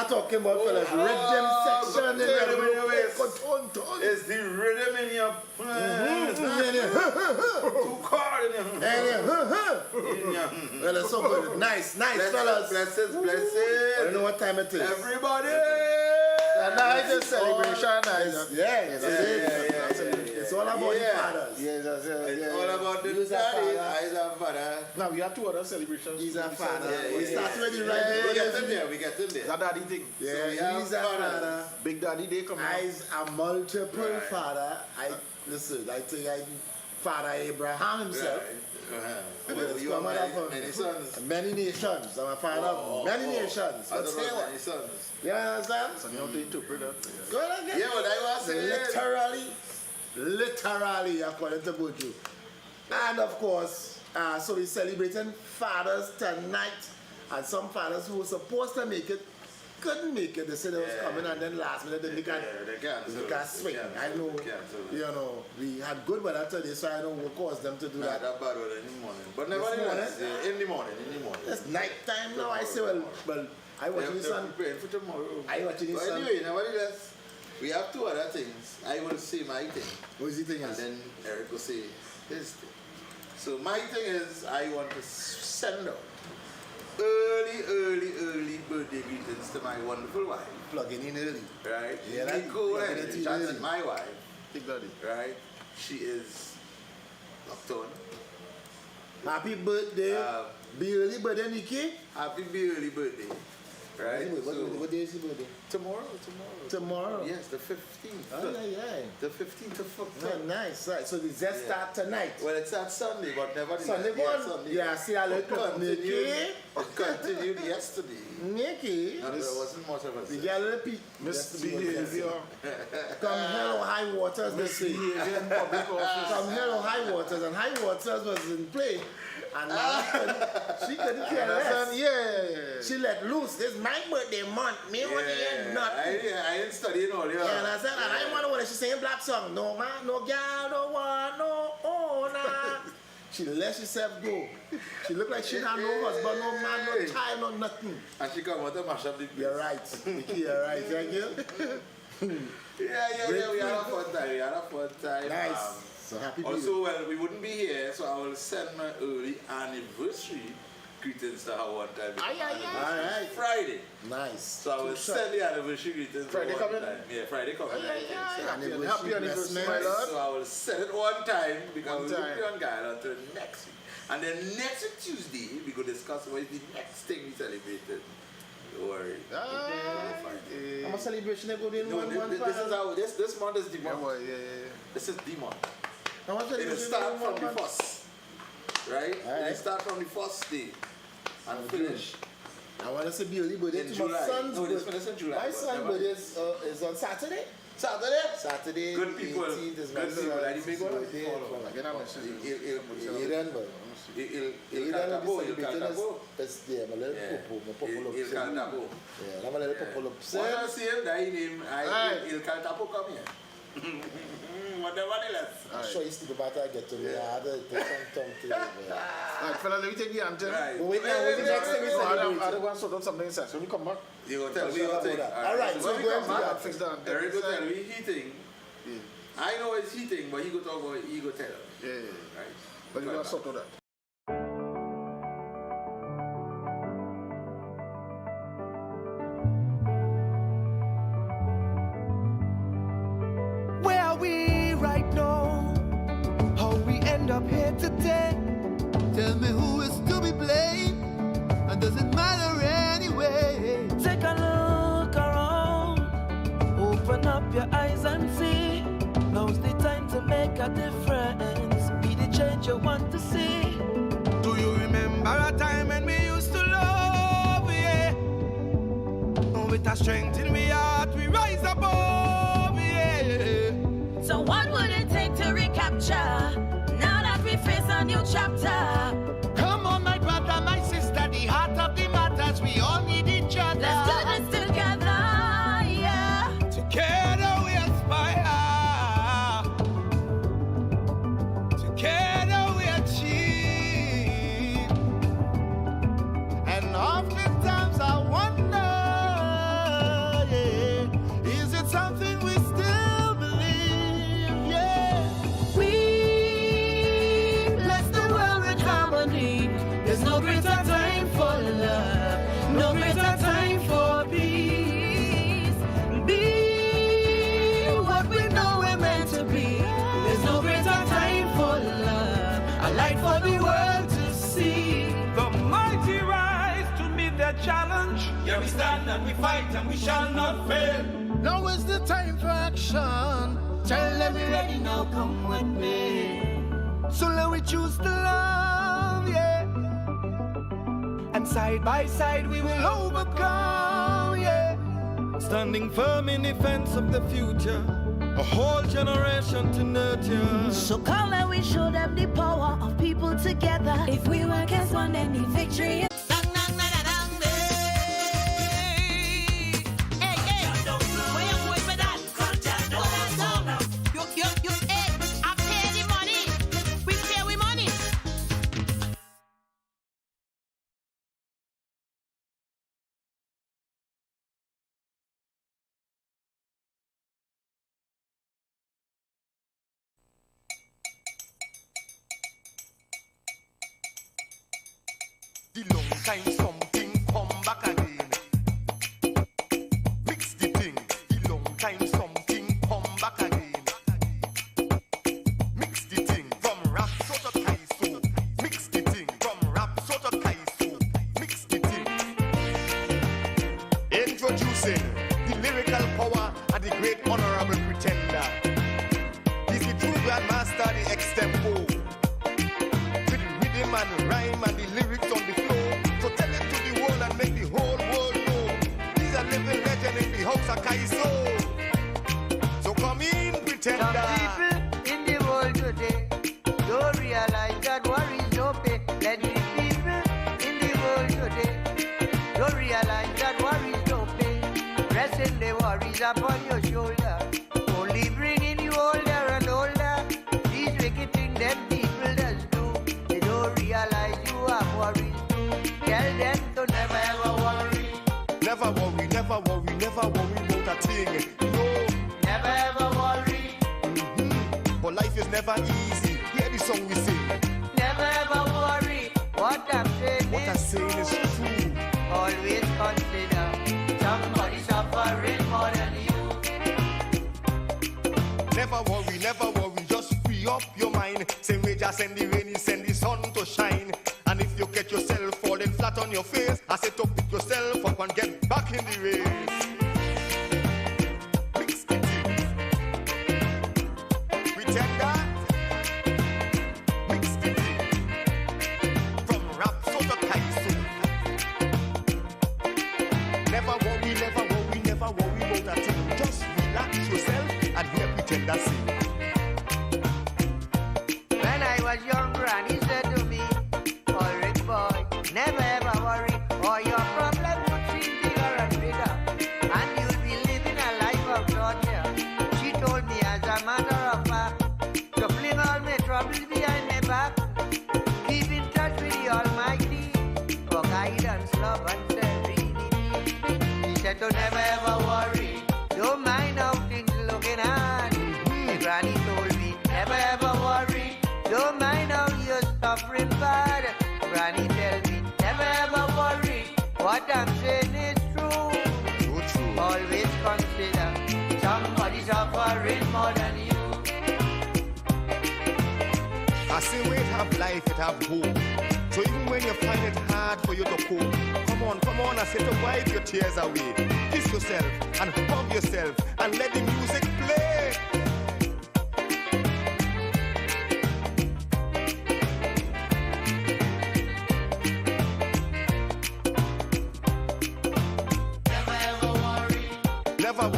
I'm talking about fellas. Rhythm section in the it's the rhythm in your two chord in your well, it's so good. Nice, fellas. Blessed. I don't know what time it is. Everybody. Nice celebration. It's all about the fathers. It's all about the daddies. Eyes are father. Now we have two other celebrations. He's a father. We start with the We get in there. That daddy thing. Yeah, he's a father. Big daddy day coming up. I's a multiple father. I think Father Abraham himself. Many sons. Many nations. I'm a father of many nations. I don't know many sons. You understand? So you know to interpret that. Go ahead again. Yeah, but I was saying. Literally, according to Buju. And of course, so we're celebrating fathers tonight. And some fathers who were supposed to make it couldn't make it. They said they was coming, and then last minute they can't swing. I know, we had good weather today, so I don't know what caused them to do that. That bad weather in the morning. But nevertheless, in the morning. It's night time now. I say, well, I watching the sun. Preparing for tomorrow. I watching the sun. Anyway, nevertheless, we have two other things. I will say my thing. What is the thing? And then Eric will say his thing. So my thing is, I want to send out early birthday greetings to my wonderful wife. Plugging in early. Right? Yeah, Nico Henry, that's my wife. Big daddy. Right? She is Nocturne. Happy birthday. Be early birthday, Nikki. Happy early birthday. Right? What day is your birthday? Tomorrow. Yes, the 15th. Oh, yeah. The 15th of October. Nice. Right. So the zest start tonight. Well, it's at Sunday, but never Sunday morning. Yeah, see a little Nikki. It continued yesterday. Nikki. And there wasn't much of a You get a little peek. Mr. Behavior. Come hell or high waters, they say. Behavior in public office. Come hell or high waters, and high waters was in play. And she couldn't care less. Yeah. She let loose. This is my birthday month. Me want to hear nothing. I didn't study it all, Yeah, and I said, and I didn't want to when she singing black song. No man, no girl, no one, no owner. She let herself go. She looked like she had no husband, no man, no child, no nothing. And she come out to mash up the place. You're right. Nikki, you're right. Thank you. Yeah. We had a fun time. Nice. So happy birthday. Also, well, we wouldn't be here, so I will send my early anniversary greetings to her one time. Alright. Friday. Nice. So I will send the anniversary greetings Friday one coming? time. Yeah, Friday coming. Happy anniversary, my lord. So I will send it one time because we'll be on guide until next week. And then next week Tuesday, we go discuss what is the next thing we celebrated. Don't worry. How much celebration they go in this month is the month. Yeah. This is the month. How much It celebration will start from the first. Right? It will start from the first day and finish. I want to say be early birthday In to my July. son's No, birthday. it's in July. My son's birthday is on Saturday. Saturday. Good people. 18th is my Good people. Like the big one. birthday. Il caltabo. It's there, my little popo Il caltabo. Yeah, I'm a little popo What I see him, that name, Il caltabo come here. Whatever it is. I'm sure you sleep about to get to me. I had to take some tongue to you. Alright, fella, let me take the anthem. Right. But wait now, what's the next thing we I celebrate? don't want to sort out something inside. So when you come back, You go tell me your thing. Alright, so we go come into back. that. fix the anthem. Eric go tell me heating. Yeah. I know it's heating, but he go talk about he go tell. Yeah. Right. But you got to sort out that. Where are we right now? How we end up here today? Tell me who is to be blamed, and does it matter anyway? Take a look around, open up your eyes and see. Now's the time to make a difference, be the change you want to see. Do you remember a time when we used to love, yeah? With a strength in we heart, we rise above, yeah. So what would it take to recapture? Now that we face a new chapter. Come on, my brother, my sister, the heart of the matters, we all need each other. Let's do this together, yeah. Together we aspire. Together we achieve. And oftentimes I wonder the world to see. The mighty rise to meet their challenge. Here we stand and we fight and we shall not fail. Now is the time for action. Tell them we're ready now, come with me. So let we choose to love, yeah. And side by side we will overcome, yeah. Standing firm in defense of the future, a whole generation to nurture. So come and we show them the power of people together. If we work as one, then the victory. The long time something come back again. Mix the thing. The long time something come back again. Mix the thing from rap sort of kaiso. Mix the thing from rap sort of kaiso. Mix the thing. Introducing the lyrical power of the great honorable pretender. He's the true grandmaster, the extempo. With rhythm and rhyme and the lyrics on the floor. So tell it to the world and make the whole world know. He's a living legend in the house of Kaiso. So come in, pretender. Some people in the world today don't realize that worries no pay. Let the people in the world today don't realize that worries no pay. Pressing the worries upon your shoulder, only bringing you older and older. These wicked things them people does do. They don't realize you have worries too. Tell them to never ever worry. Never worry, never worry, never worry about a thing. No, Never ever worry. but life is never easy. Hear the song we sing. Never ever worry. What I'm saying What I'm is saying is true. always consider somebody suffering more than you. Never worry, just free up your mind. Same way just send the rain, send the sun to shine. And if you get yourself falling flat on your face, I say to pick yourself up and get back in the race. Mix the thing. Pretender. Mix the thing. From rap so to kaiso. Never worry about that thing. Just relax yourself and hear Pretender sing. When I was young, Granny said to me, alright boy, never ever worry, or your problem would seem bigger and bigger, and you'll be living a life of torture. She told me as a matter of fact, to fling all my troubles behind my back, keep in touch with the Almighty, for guidance, love and serenity. She said to never ever worry, don't mind how things looking hard. Granny told me, never ever worry, don't mind how you're suffering bad. Granny tell me, never ever worry, what I'm saying is true. So true. Always consider somebody suffering more than you. I say when it have life, it have hope. So even when you find it hard for you to cope, come on, I say to wipe your tears away. Kiss yourself and hug yourself and let the music play. Never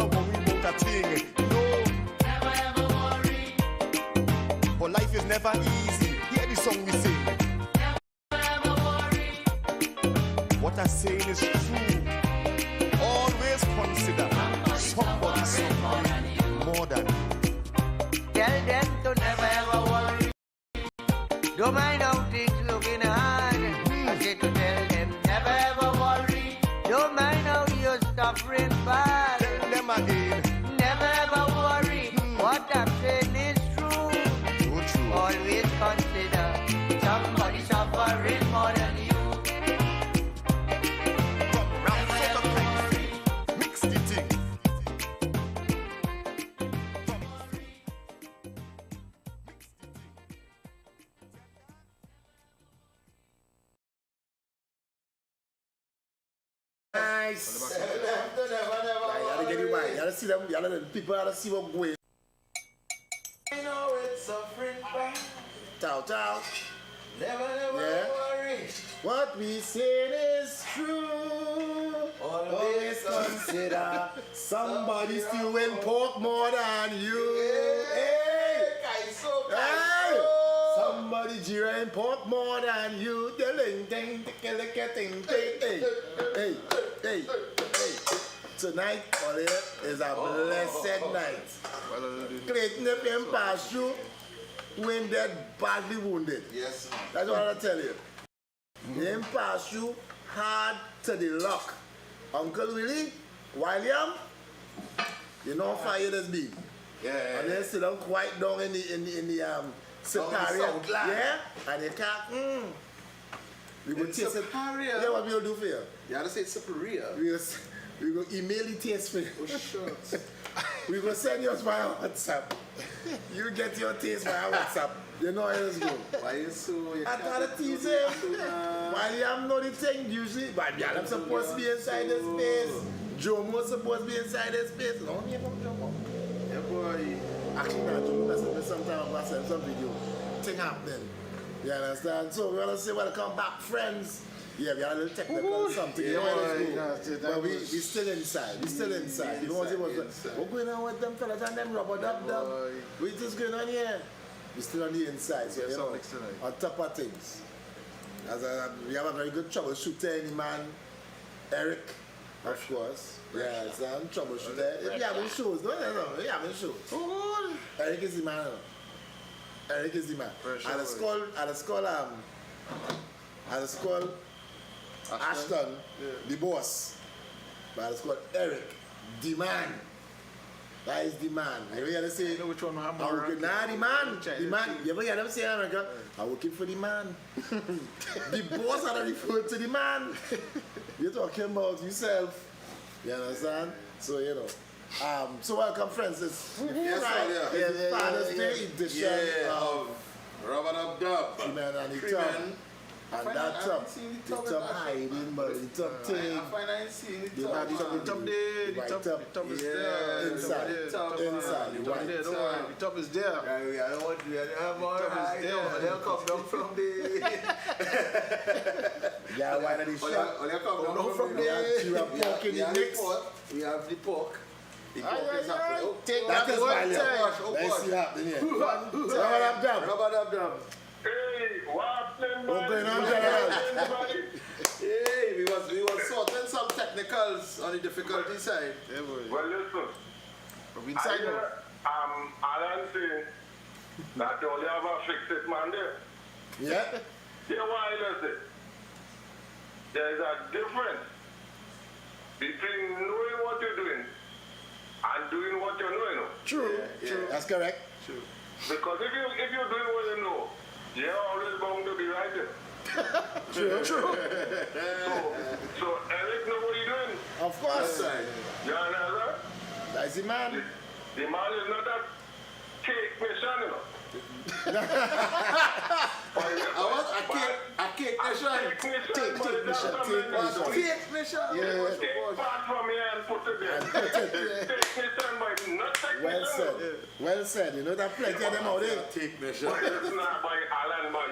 worry about a thing. No, Never ever worry, but life is never easy. Hear the song we sing. never ever worry. What I'm saying is true. Always consider somebody suffering more than you. Tell them to never ever worry. Don't mind how things looking hard. I say to tell them never ever worry. Don't mind how you're suffering bad. Tell them again. Never ever worry. What I'm saying is true. So true. Always consider somebody suffering more than you. From nice. Never. You gotta get it right. You gotta see them. You gotta people gotta see what going. I know it's suffering by. Ciao. Never Yeah. worry. What we say is true. Always consider somebody still in pork more than you. Hey. Hey. Somebody jira in pork more than you. Hey. Tonight, is a blessed night. Clayton, if him pass you, when dead, badly wounded. Yes. That's what I'll tell you. Him pass you hard to the lock. Uncle Willie, William, you know how far it has been. Yeah. And they sit down quite down in the Superior. Yeah, and they can't. We will taste it. Superior. Yeah, what we'll do for you? You gotta say Superior. We will email the taste for you. Oh, shucks. We will send yours via WhatsApp. You get your taste via WhatsApp. You know how it's going. Why you so? I gotta tease him. Why you have know the thing usually? But I'm supposed to be inside the space. Jomo's supposed to be inside the space. No, you know Jomo. Yeah, boy. Actually, not Jomo. That's the sometime I'm gonna send some video. Thing happening. You understand? So we wanna say welcome back, friends. Yeah, we had a little technical something. You know what it's going. But we still inside. We still inside. You know what it was? What's going on with them fellas and them rubber dub? We just going on here. We still on the inside. So, you know, on top of things. We have a very good troubleshooter, any man. Eric, of course. Yeah, it's a troubleshooter. If you having shows, no. If you having shows. Eric is the man. Eric is the man. And it's called Ashton, the boss. But it's called Eric, the man. That is the man. You ever hear them say, which one the man. You ever hear them say in America, I'm working for the man. The boss are referred to the man. You're talking about yourself. You understand? So, you know. So welcome, friends. It's Father's Day edition of Rubber Dub. Freeman and the Tub. And that tub hiding, but the tub thing. I find I ain't seen the tub. The tub is there. Inside. The tub is there. I don't want to have more. They'll come down from the. Yeah, why not the shop? They'll come down from the. You have pork in the mix. We have the pork. The pork is happening. That is my love. Let's see happening here. Rubber dub. Hey, what's going on, General? Hey, we was sorting some technicals on the difficulty side. Yeah, boy. Well, listen. We're inside now. Alan saying that you only have a fix-it man there. Yeah? Yeah, why is it? There's a difference between knowing what you're doing and doing what you're knowing. True. That's correct. True. Because if you're doing what you know, you're always bound to be right there. True. So Eric know what he's doing. Of course. You understand? That's the man. The man is not a cake mission, you know. A cake mission. Cake mission. Yeah. Take part from here and put it there. Take mission, but not take Well mission. said. Well said. You know that plenty of them out there. Take mission. But it's not by Alan, man.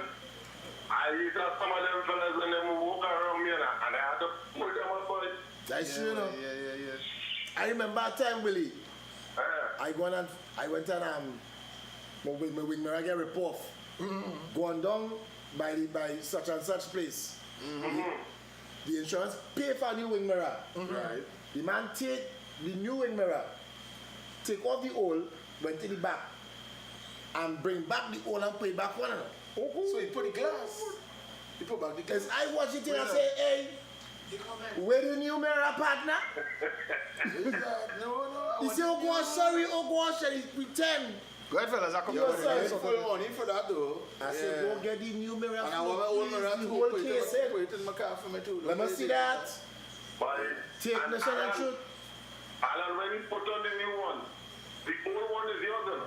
I used to have some of them fellas when they walk around me and I had to put them on for it. That's true, you know. Yeah. I remember a time, Willie. I went and my wing mirror get rip off. Going down by such and such place. The insurance pay for new wing mirror. Right. The man take the new wing mirror, take off the old, went to the back, and bring back the old and put it back on. So you put the glass. You put back the glass. As I watch it and I say, hey, where the new mirror partner? No. He say, oh gosh, sorry, he pretend. Go ahead, fellas. I come You're sorry. Full money for that though. I said, go get the new mirror. And I want my old mirror the to whole put case it in my car for me too. Let me see that. But Take the shot and shoot. Alan, when you put on the new one, the old one is yours, you know.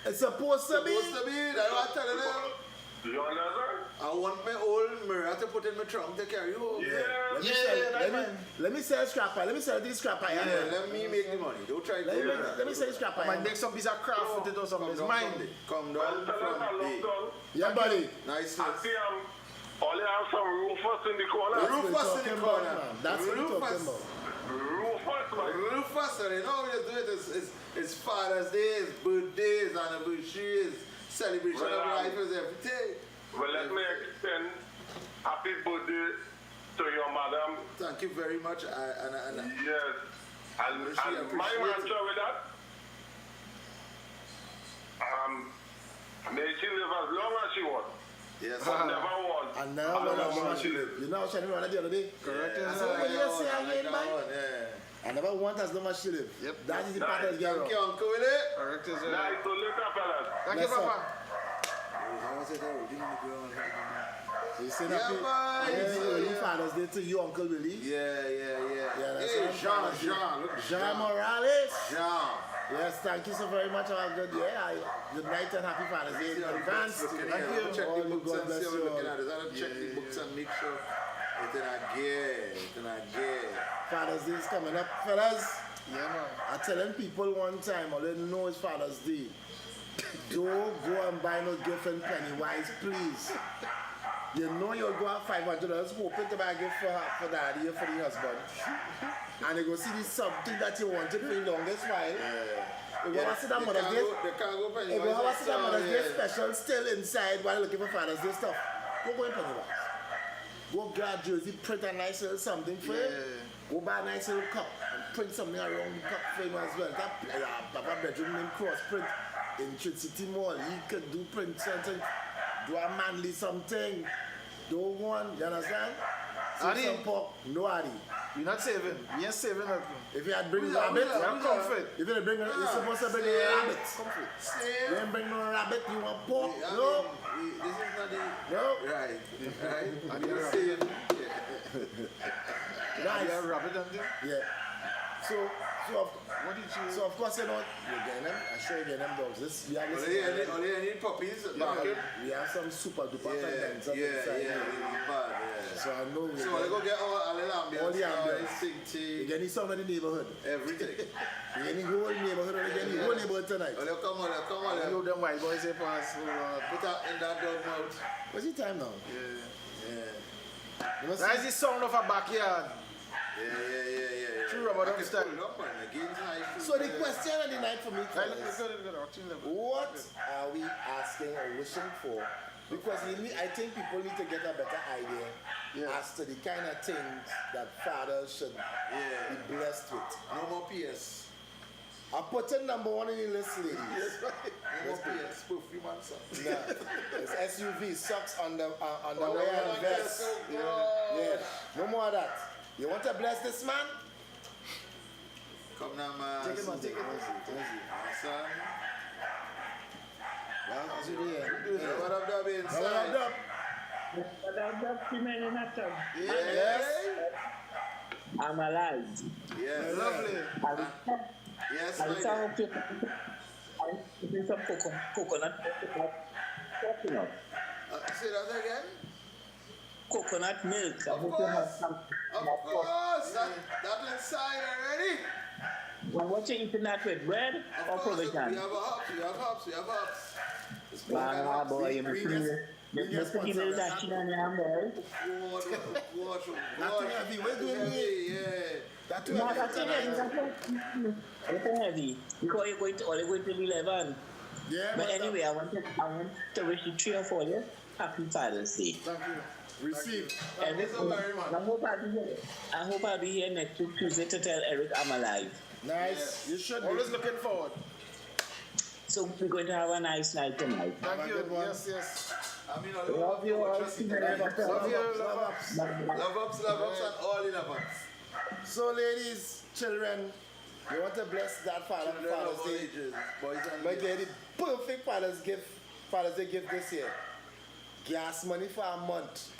It's supposed to be. Supposed to be. That's what I'm telling you. You understand? I want my old mirror to put in my trunk to carry home. Yeah. Let me sell scrapper. Let me sell this scrapper. Yeah, let me make the money. Don't try to Let me sell this scrapper. I make some piece of craft with it or something. It's mine. Come Well, down tell us from a the look down. Yeah, buddy. nice. I see only have some Rufus in the corner. That's what Rufus we're in the talking corner. about, man. That's what we're talking about. Rufus, man. Rufus, you know how you do it. It's Father's Day, it's birthdays, anniversaries, celebration of life is everything. Well, let me extend happy birthday to your madam. Thank you very much. Yes. And She my appreciates mantra with that, may she live as long as she wants. Yes, But never want. And now, you know how she live the other day? Correct. Yeah, I said, what you say I like again, that man? one, yeah. I never want as long as she live. Yep. That is the Nice. part that's getting Thank you, wrong. Uncle Willie. Correct. Nice to look up, fellas. Thank you, Bless Papa. How was it already in the ground? You say Yeah, happy boy. early Father's Day to you, Uncle Willie. Yeah. that's Hey, what Jean, I'm trying to Jean, look, Jean Morales. Jean. Yes, thank you so very much. Have a good day. Good night and happy Father's Day in advance. Thank you. Check All the you, books God and bless see how you we're all. looking at it. I check the books and make sure it's in a gear. Father's Day is coming up, fellas. Yeah, man. I'm telling people one time, all they know it's Father's Day. Don't go and buy no gift in Pennywise, please. You know you'll go out $500 hoping to buy a gift for daddy or for the husband. And you go see this something that you wanted for the longest while. You go see that Mother's Day. You go see that Mother's Day special still inside while looking for Father's Day stuff. Go in Pennywise. Go grab jersey, print a nice little something for him. Go buy a nice little cup and print something around the cup for him as well. That Papa bedroom name cross print in City Mall. He could do print something, do a manly something. Don't want, you understand? Adi. Some pork, no Adi. We're not saving. We ain't saving nothing. If you had bring rabbit, We have comfort. if you had bring, you're supposed to bring a rabbit. You ain't bring no rabbit, you want pork? No. This is not the... No. Right. And You're you're saying... Nice. You have rabbit and thing? Yeah. What did you... So of course you know you're getting them. I sure you're getting them dogs. We have this. Only any puppies barking? We have some super duper fans on the Yeah, side. bad, yeah. So I know we So they go get all the ambience, all the ambience. sing You tea, get any song in the neighborhood. everything. You get any whole neighborhood or you get any whole neighborhood tonight. Oh, they come on, You know them white boys say pass. put that in that dog mouth. What's the time now? Yeah. You must That is the sound of a backyard. Yeah. True about I them can style. pull it up, man. The game's nice. So the question of the night for me Right, is, look. what are we asking or wishing for? Because I think people need to get a better idea as to the kind of things that fathers should be blessed with. No more PS. I put in number one in the list, ladies. No more PS. Perfume and stuff. Yeah. It's SUV, socks, underwear and vest. Yeah. No more of that. You want to bless this man? Come now, man. Take it, man. Take it. Son. Well, as you do here. What up, Dub, inside? Yes. I'm alive. Yes. Lovely. Yes, I'm lady. some coconut. Say that again? Coconut milk. Of course. Of course. That inside already. Well, what you eating that with? Bread or Of course. We provision? have hops. Ah, boy, you must be little dashing on your boy. Watch. Not too heavy. What you doing here? Yeah. That too No, heavy. that's heavy. That's heavy. Because you're going to 11. Yeah, But anyway, I want to wish you 3 or 4 years happy Father's Day. Thank you. Receive. And I hope I'll be here next week Tuesday to tell Eric I'm alive. Nice. You should Always be. looking forward. So we're going to have a nice night tonight. Thank you. good one. Yes. I mean, Love you all. trust in Love the Love you. Love ups. Love ups, and all in ups. So, ladies, children, you want to bless that father on Children of Father's all Day. ages, boys and But get the perfect Father's Day gift this year. Gas money for a month.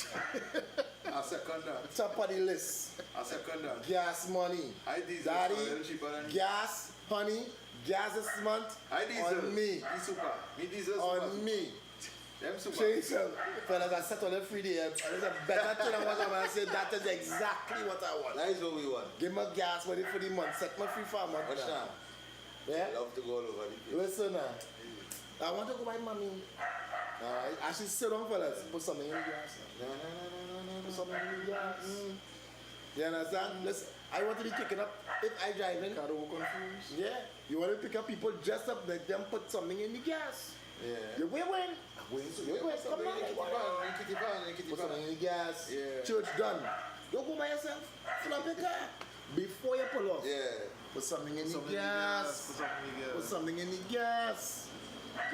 A second that. Top of the list. A second that. Gas money. I diesel Daddy, a little cheaper than gas, honey, gas this month I diesel. on me. Me super. Me diesel super. On me. Them super. Change yourself. Fellas, I set on the free day. And there's a better thing I want to I say that is exactly what I want. That is what we want. Give me gas money for the month. Set my free for a month. Understand? Yeah? I love to go all over the place. Listen now. I want to go buy money. Alright? I should sit down, fellas. Put something in the gas. No. Put something in the gas. You understand? Listen, I want to be picking up if I drive in. Confused. Yeah. You want to pick up people dressed up, let them put something in the gas. Yeah. You win. You win. Come on. Put something in the gas. Yeah. Church done. Don't go by yourself. Fill up your car. Before you pull off. Yeah. Put something in the Something gas. Put something in the gas.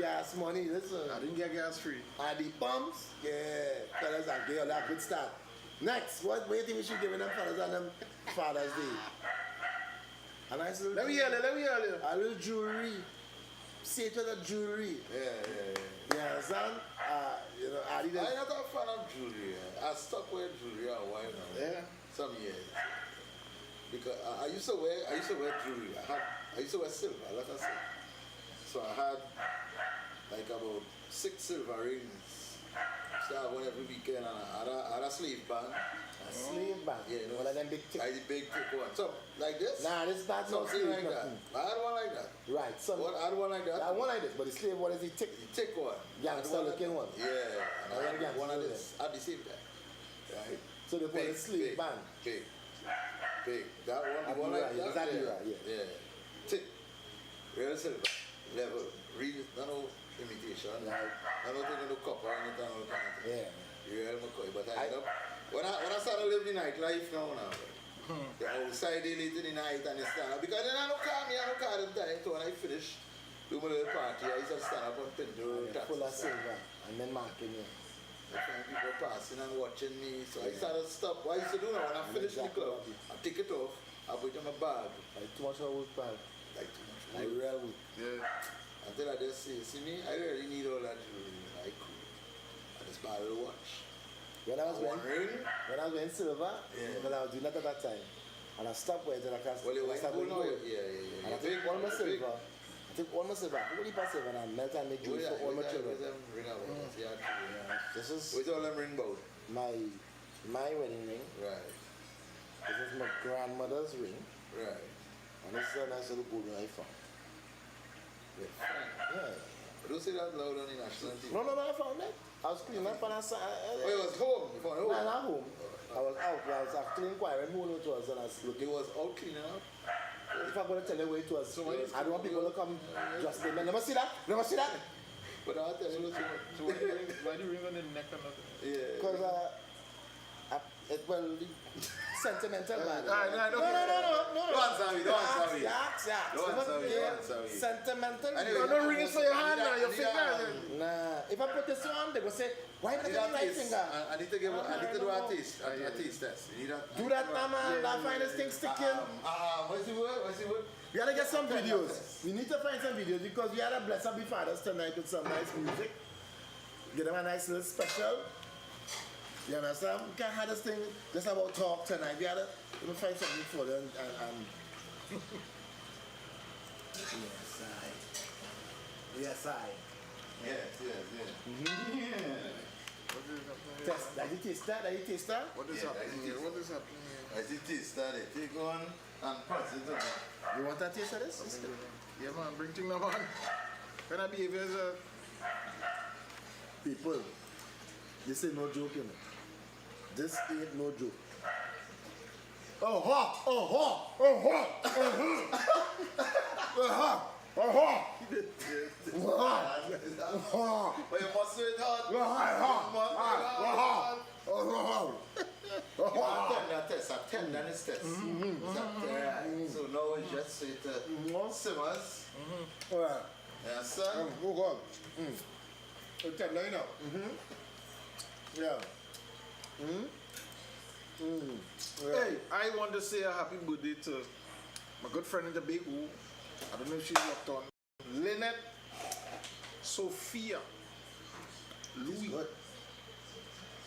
Gas money, listen. I didn't get gas free. And the pumps, yeah. Fellas, I give you that good start. Next, what do you think we should give them fellas on them Father's Day? A nice little Let me hear it. a little jewelry. See it with a jewelry. Yeah. You understand? You know, I I'm not a fan of jewelry. I stopped wearing jewelry a while now. Yeah. Some years. Because I used to wear jewelry. I used to wear silver, a lot of silver. So I had like about 6 silver rings. So I had one every weekend, and I had a sleeve band. A slave band. Yeah, you know, one of them big tick. I did big thick one. So like this. Nah, this not no Something slave like that. nothing. I had one like that. Right. Some, I had one like that. I one like this, but the slave one is the tick. The thick one. Gangster looking one. Yeah. And I had gangster one of looking. this at the same time. Right. So they call it slave band. Big. That one, the one Abira, like yeah, that. Abira, yeah. Yeah. Thick. Real silver. Level. Real, no imitation. Right. I don't think no copper or anything. No kind of thing. Yeah. Real McCoy. But I end up, when I started living the nightlife now, the outside they late in the night and they stand up. Because then I don't call them time. So when I finish do my little party, I used to stand up and pin the taxi. Full of silver. And then marking you. I find people passing and watching me, so I started to stop. What I used to do now, when I finish the club, I take it off, I put it in my bag. Like too much of wood, pal. Like too much Like wood. real wood. Yeah. Until I just say, see me, I really need all that jewelry. I cool. I just buy a little watch. When I was One ring. when I was wearing silver, Yeah. because I was doing that at that time. And I stopped wearing it and I Well, you went started gold now? gold. Yeah. And I took all my silver. I took all my silver. I took all silver and I melt and make Oh, jewelry yeah, for all my where's children. them ring about? Yeah, true. This is Where's all them ring about? my wedding ring. Right. This is my grandmother's ring. Right. And this is a nice little gold ring I found. Yeah. Yeah. But don't say that loud on the national TV. No, I found it. I was cleaning up and I saw Oh, it was home. You found it No, home? not home. I was out. I was actually inquiring who it was and I was looking. It was all cleaning up. If I'm going to tell you where it was, So when I don't want people to come just in. Never see that? Never see that? But I'll tell you So why do you ring on the neck or nothing? Yeah. Because well, sentimental man. No. No. Don't answer me. Yeah. Don't answer me. Sentimental. Anyway, No ring it for your hand now, your finger. Nah. If I put this on, they will say, why not I need the a right taste. finger? I need to give. I need to do a taste. A taste test. You need a. Do that now, man. That finest thing sticking. What's the word? We gotta get some videos. We need to find some videos because we had a bless up the fathers tonight with some nice music. Get them a nice little special. You understand? We can't have this thing just about talk tonight. We gotta find something for them and Yes, I. Yeah. Test. Did you taste that? What is happening here? What is happening here? I did taste that. Take one and pass it on. You want a taste of this? Yeah, man, bring things up, man. When I behave as a... People, this ain't no joke, you know. This ain't no joke. But you must do it hard. Test. A tenderness test. So now it's just say it simmers. Alright. Yes, sir. Oh God. Okay, line up. Yeah. Hey, I want to say a happy birthday to my good friend in the Bay who, I don't know if she's locked on, Lynette Sophia Louis Good.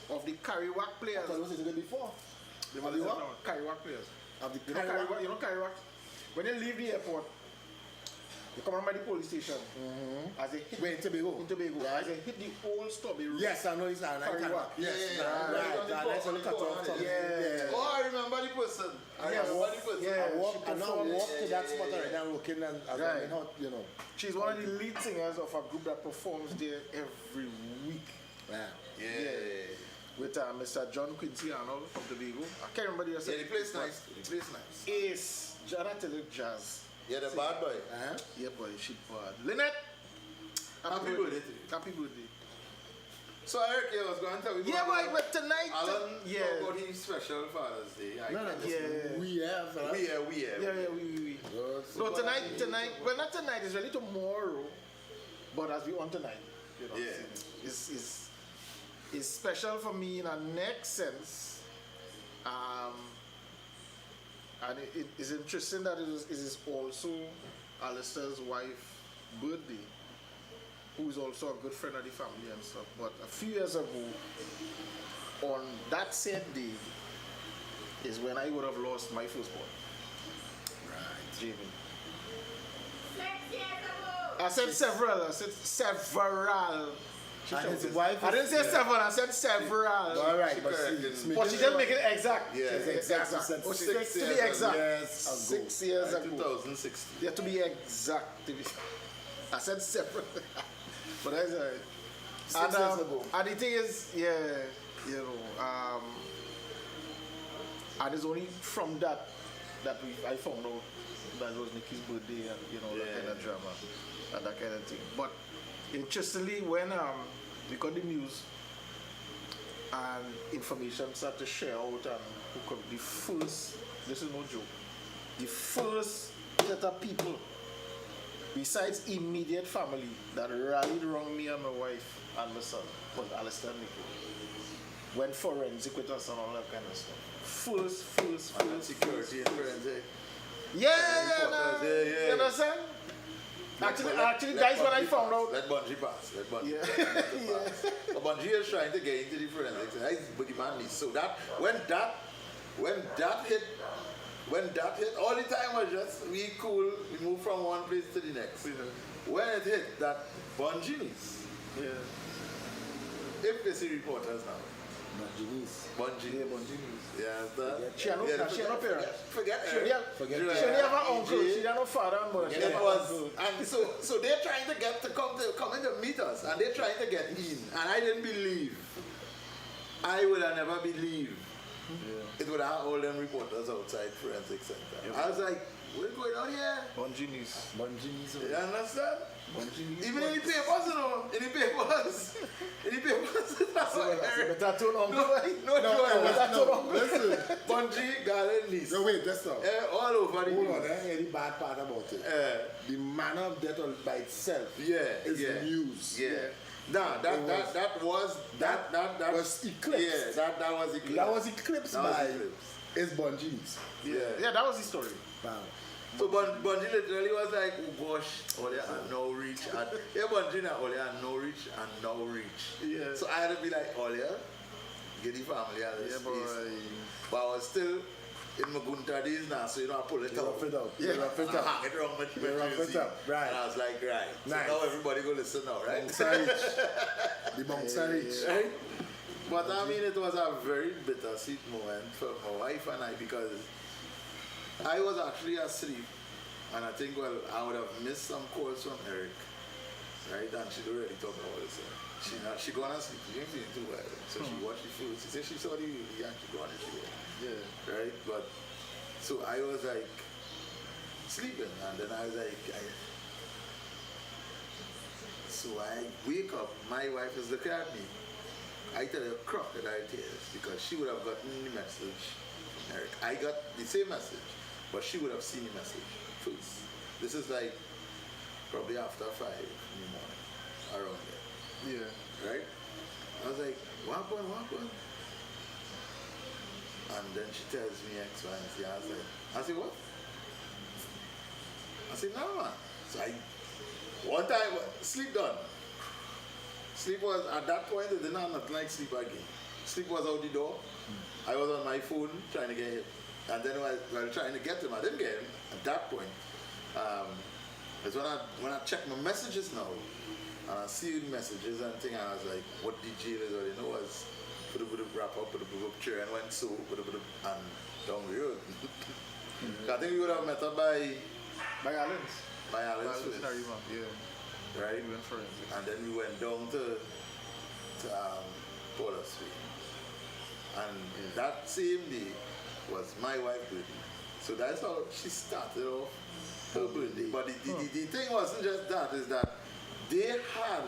of the Carriwack I players. thought it was the day before. They Of the what? Carriwack players. Of the You know Carriwack? When you leave the airport, You come around by the police station. As they hit Wait, in Tobago. As they hit the old stubby road. Yes, I know it's not. Yes, that's on the cut off. Yeah. Oh, I remember the person. I remember the person. Yeah. I now walk to that spot already and looking and you know. She's one of the lead singers of a group that performs there every week. Wow. Yeah. With Mr. John Quincy Arnold from Tobago. I can't remember the Yeah, the place nice. The place nice. Ace. Jonathan Jazz. Yeah, the bad boy. Yeah, boy, she bad. Lynette. Happy birthday to you. Happy birthday. So Eric, I was going to tell you. Yeah, boy, but tonight. Alan, about his special Father's Day. We have. We. No, tonight. Well, not tonight. It's really tomorrow. But as we on tonight, you know, it's special for me in a next sense. And it is interesting that it is also Alistair's wife's birthday, who is also a good friend of the family and stuff. But a few years ago, on that same day, is when I would have lost my firstborn. Right. Jamie. 6 years ago. I said several. And his wife I didn't say several, I said several. All right, but she didn't make it exact. Yeah, exact. Oh, she said to be exact. Yes, 6 years ago. 2016. Yeah, to be exact. I said several. But that's all right. 6 years ago. And the thing is, you know, and it's only from that I found out that it was Nikki's birthday and, you know, that kind of drama and that kind of thing. But interestingly, when we got the news and information started to share out and who could be first, this is no joke, the first set of people besides immediate family that rallied around me and my wife and my son was Alistair and Nicky. Went forensic with us and all that kind of stuff. First. Security and forensic. Yeah. You understand? Actually, guys, when I found out. Let Bungie pass. Yeah. But Bungie is trying to get into the forensics. And he's boogie man. So that when that hit, all the time was just we cool. We move from one place to the next. When it hit that Bungie needs. Yeah. If they see reporters now. Bungie. Yeah, she had no parents. Forget her. She didn't have an uncle. She didn't have no father and mother. And so they're trying to come in to meet us, and they're trying to get in. And I didn't believe. I would have never believed. It would have all them reporters outside Forensic Center. I was like, what's going on here? Bungie news. You understand? Even in the papers, you know. In the papers. That's what I heard. But that's uncle. No. Listen, Bungie Garden Niece. No, wait, that's not. All over the Hold on, the bad part about it. The manner of death by itself is news. Yeah. Nah, that was eclipsed. Yeah, that was eclipsed. That was eclipsed by his Bungees. Yeah, that was the story. Wow. So Bungie literally was like, oh gosh, all you and no reach. And Bungie now, all you and no reach and no reach. Yeah. So I had to be like, all you, get the family out of this space. But I was still in my Gunta days now, so you know, I pull it out. Yeah, rough it up. I hang it around my jersey. Right. And I was like, right. Nice. So now everybody go listen now, right? The Bounce Rich. Right? But I mean, it was a very bittersweet moment for my wife and I, because I was actually asleep, and I think, well, I would have missed some calls from Eric, right? And she'd already talked about this. She gone and sleep. She didn't feel too well. So she watched the food. She said she saw the movie and she gone and she went. Yeah. Right? But, so I was like, sleeping, and then I was like, so I wake up, my wife is looking at me. I tell her crocodile tears, because she would have gotten the message from Eric. I got the same message, but she would have seen the message first. This is like probably after 5 in the morning, around there. Yeah. Right? I was like, what happened? And then she tells me X, Y, and Z. I said, what? I said, no, man. So one time, sleep done. Sleep was, at that point, I didn't have nothing like sleep again. Sleep was out the door. I was on my phone trying to get him. And then while trying to get him, I didn't get him. At that point, Because when I check my messages now, and I see the messages and thing, I was like, what DJ is already know was put a bit of wrap up, put a bit of chair and went so, put a bit of, and down the road. I think we would have met up by Allen's. By Allen's In first. Arima, yeah. Right? We went for it. And then we went down to Paula Street. And that same day was my wife's birthday. So that's how she started off her birthday. But the thing wasn't just that, is that they had,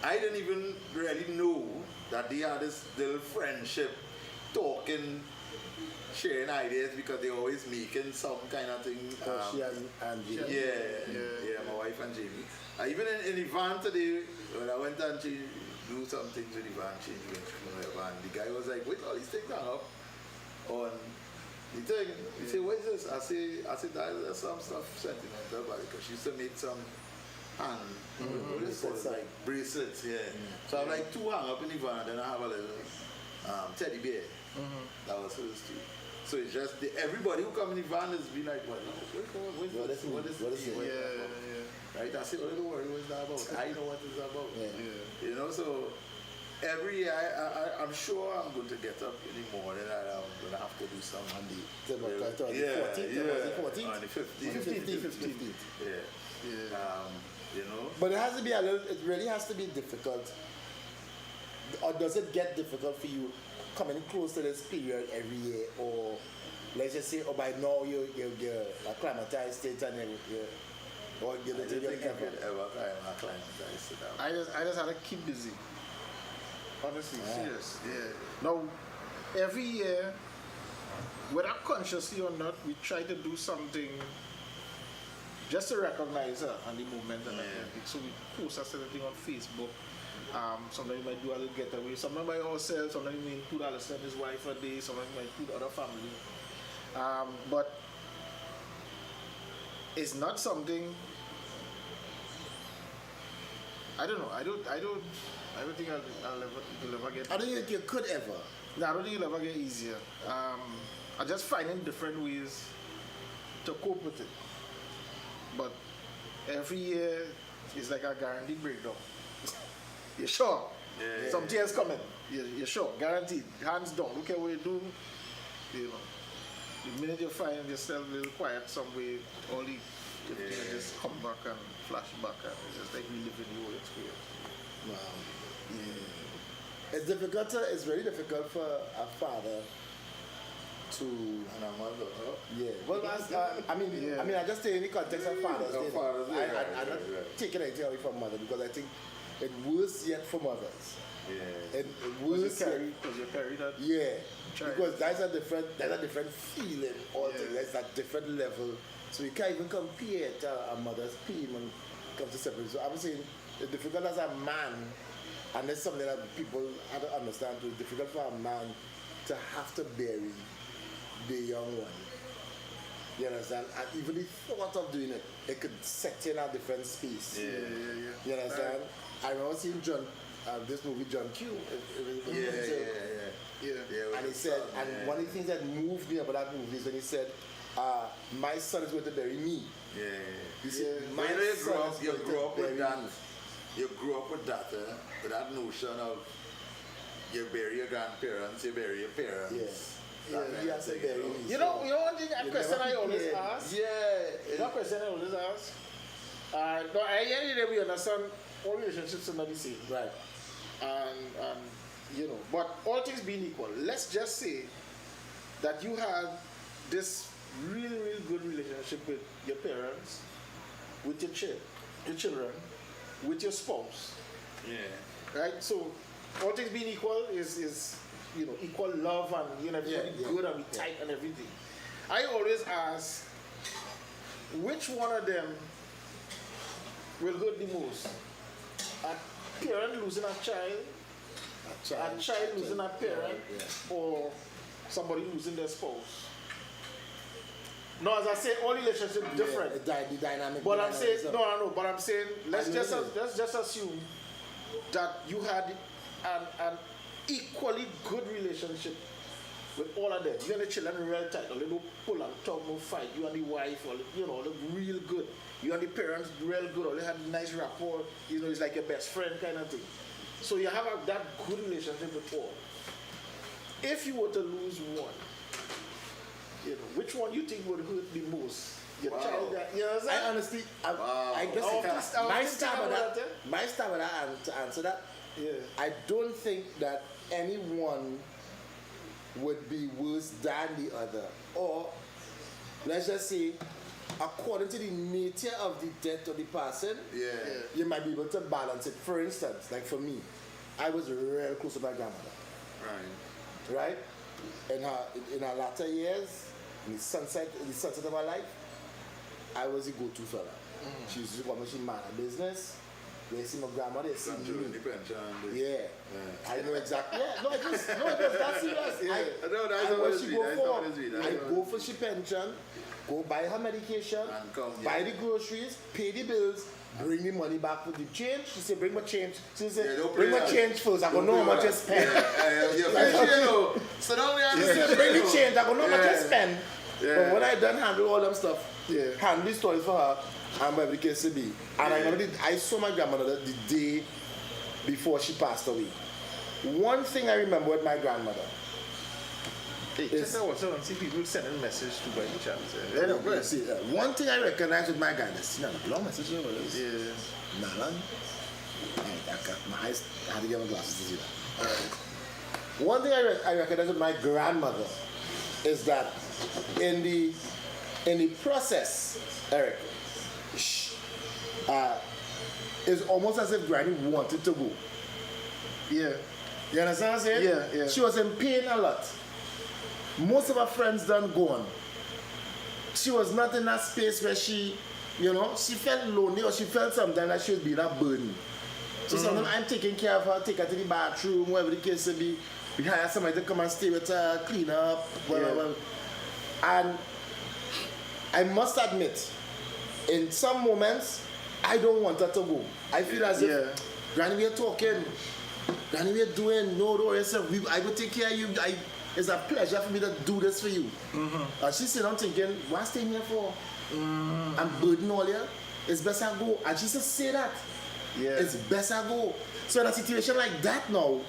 I didn't even really know that they had this little friendship, talking, sharing ideas, because they always making some kind of thing. She and Jamie. Yeah, my wife and Jamie. Even in Ivan today, when I went and she do some things with Ivan, and the guy was like, wait, all these things hang up on the thing. He said, what is this? I said, there's some stuff sentimental about it, because she used to make some hand, like bracelets, So I have like 2 hang up in the van, and then I have a little teddy bear. That was hers too. So it's just, everybody who come in the van is be like, what is this? Right? I said, don't worry, what's that about? I know what it's about. You know, so every year, I'm sure I'm going to get up in the morning and I'm going to have to do some on the 14th. On the 15th. You know? But it has to be it really has to be difficult. Or does it get difficult for you coming close to this period every year? Or let's just say, by now you're acclimatized state and or I don't think I could ever acclimatize to that. I just had to keep busy. Honestly, serious. Yeah. Now, every year, whether consciously or not, we try to do something just to recognize her and the movement and everything. So we post a certain thing on Facebook. Sometimes we might do a little getaway. Sometimes by ourselves. Sometimes we may include Alistair and his wife a day. Sometimes we might include other family. But it's not something. I don't know. I don't think it'll ever get. I don't think you could ever. No, I don't think it'll ever get easier. I just finding different ways to cope with it. But every year is like a guaranteed breakdown. You're sure? Some tears coming. You're sure? Guaranteed. Hands down. Look at what you do. You know. The minute you find yourself a little quiet somewhere, all the things just come back and flash back, and it's just like reliving the whole experience. Wow. Yeah. It's very difficult for a father to and a mother. Well, I mean, I just say in the context of fathers. I'm not taking anything away from mother, because I think it's worse yet for mothers. Yeah. And worse because you carry that. Yeah. Because that's a different feeling altogether. That's a different level. So you can't even compare it to a mother's pain when it comes to separation. So I'm saying it's difficult as a man, and that's something that people have to understand too. It's difficult for a man to have to bury the young one. You understand? And even the thought of doing it, it could set you in a different space. You understand? I remember seeing this movie John Q. And he said, and one of the things that moved me about that movie is when he said, my son is going to bury me. He said, you grew up with that. You grew up with that notion of you bury your grandparents, you bury your parents. You know one thing, a question I always ask? You know a question I always ask? No, we understand all relationships are not the same. Right. And you know, but all things being equal, let's just say that you had this really good relationship with your parents, with your children, with your spouse. Right? So all things being equal is equal love, and everybody good and we tight and everything. I always ask, which one of them will hurt the most? A parent losing a child, a child losing a parent, or somebody losing their spouse? No, as I say, all relationships different. The dynamic. But I'm saying But I'm saying let's just assume that you had an equally good relationship with all of them. You and the children real tight, or they don't pull and talk, no fight. You and the wife, or look real good. You and the parents real good, or they have a nice rapport. It's like your best friend kind of thing. So you have that good relationship with all. If you were to lose one, which one you think would hurt the most? Your child, you know what I'm saying? I honestly, I guess my stab at that to answer that. Yeah. I don't think that anyone would be worse than the other, or let's just say, according to the nature of the death of the person, you might be able to balance it. For instance, like for me, I was real close to my grandmother. Right? In her latter years, in the sunset of her life, I was a go-to fella. She used to come and she man a business. They see my grandmother, they see me. Yeah. I know exactly. Yeah, no, it was that serious. I go for she pension, go buy her medication, buy the groceries, pay the bills, bring the money back with the change. She said, bring my change. She said, bring my change first. I go, no, how much I spend. So don't bring the change. I go, no, how much I spend. But when I done handle all them stuff, handle the stories for her, and whatever the case be. And I saw my grandmother the day before she passed away. One thing I remember with my grandmother. See people sending a message to by the chance. One thing I recognize with my grandmother, long message over this. Yeah. Not long. My eyes, I had to get my glasses to see that. One thing I recognize with my grandmother is that in the process, Eric, it's almost as if Granny wanted to go. Yeah. You understand what I'm saying? Yeah. She was in pain a lot. Most of her friends done gone. She was not in that space where she felt lonely, or she felt sometimes that she was being a burden. So sometimes I'm taking care of her, take her to the bathroom, whatever the case may be. We hire somebody to come and stay with her, clean up, whatever. And I must admit, in some moments, I don't want her to go. I feel as if, Granny, we're talking. Granny, we're doing, no, yourself. I will take care of you. It's a pleasure for me to do this for you. And she said, I'm thinking, what staying here for? I'm burden all here. It's best I go. And she said, say that. Yeah. It's best I go. So in a situation like that now,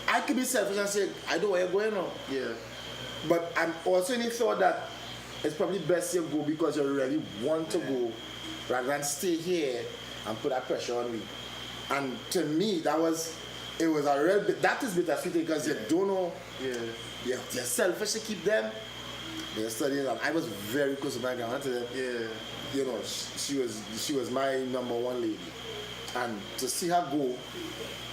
I could be selfish and say, I know where you're going now. Yeah. But I'm also in the thought that it's probably best you go because you really want to go, rather than stay here and put that pressure on me. And to me, it was a real bit, that is bittersweet because you don't know, you're selfish to keep them. They're studying, and I was very close to my grandma to them. She was my number one lady. And to see her go,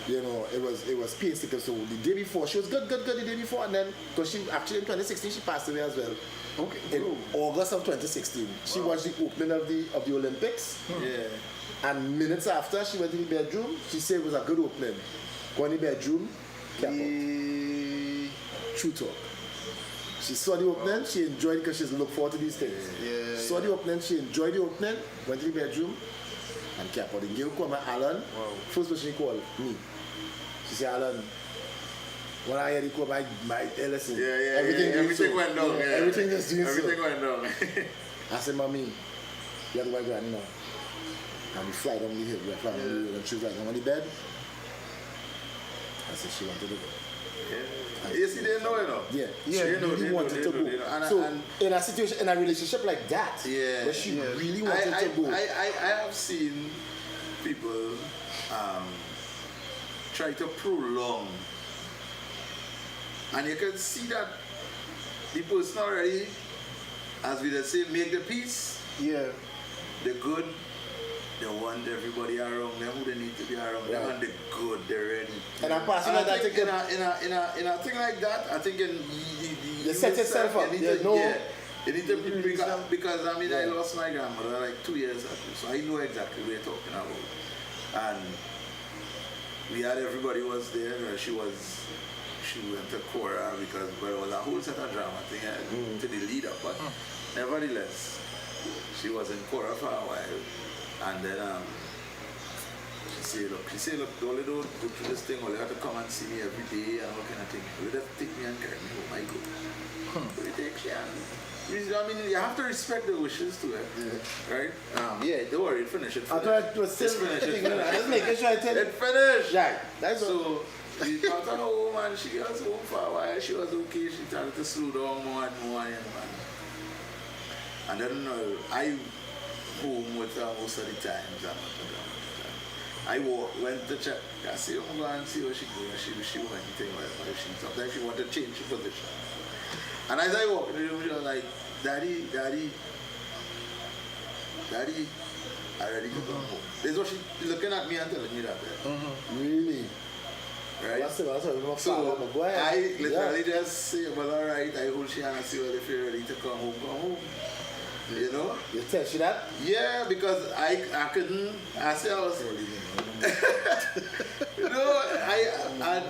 it was painstaking. So the day before, she was good the day before, and then, because she actually in 2016 she passed away as well. Okay. In August of 2016, she watched the opening of the Olympics. And minutes after, she went to the bedroom. She said it was a good opening. Go in the bedroom, kept out. True talk. She saw the opening, she enjoyed it because she's looked forward to these things. Saw the opening, she enjoyed the opening, went to the bedroom, and kept out. The girl called my Alan. First person she called me. She said, Alan, when I heard he called my listen, everything went down. Everything is doing Everything went down. I said, Mommy, you have to my granny now. And we fly down the hill, and she was like, I'm on the bed. I said, she wanted to go. Yes, he didn't know, Yeah, she really wanted to go. So, in a situation, in a relationship like that, where she really wanted to go. I have seen people try to prolong, and you can see that the person already, as we say, make the peace. The good. They want everybody around them who they need to be around them, and the good, they're ready. And I'm passing like that. In a thing like that, I think you set yourself up. You need to be because I mean I lost my grandmother like 2 years ago, so I know exactly what you're talking about. And we had everybody was there. She went to Cora because there was a whole set of drama thing to the lead up, but nevertheless, she was in Cora for a while. And then She say, look, all you don't go through this thing, all you have to come and see me every day and all kind of thing. You just take me and carry me home, I go. So you take she and I mean, you have to respect the wishes to it, right? Yeah, don't worry, finish it. I thought it was still finished. Let's make sure I tell you. It finished. Right, that's so. She got her home and she was home for a while. She was okay. She started to slow down more and more, you know, and then I home with her most of the times. I went to check. I said, I'm going to see what she doing. She went anything like sometimes she wanted to change the position. And as I walked in the room, she was like, Daddy, I ready to go home. This is what she looking at me and telling me that. Really? Right? So I literally just say, well, all right, I hold she and I see well, if you're ready to come home. You know? You tell she that? Yeah, because I couldn't. I said I was. You know, I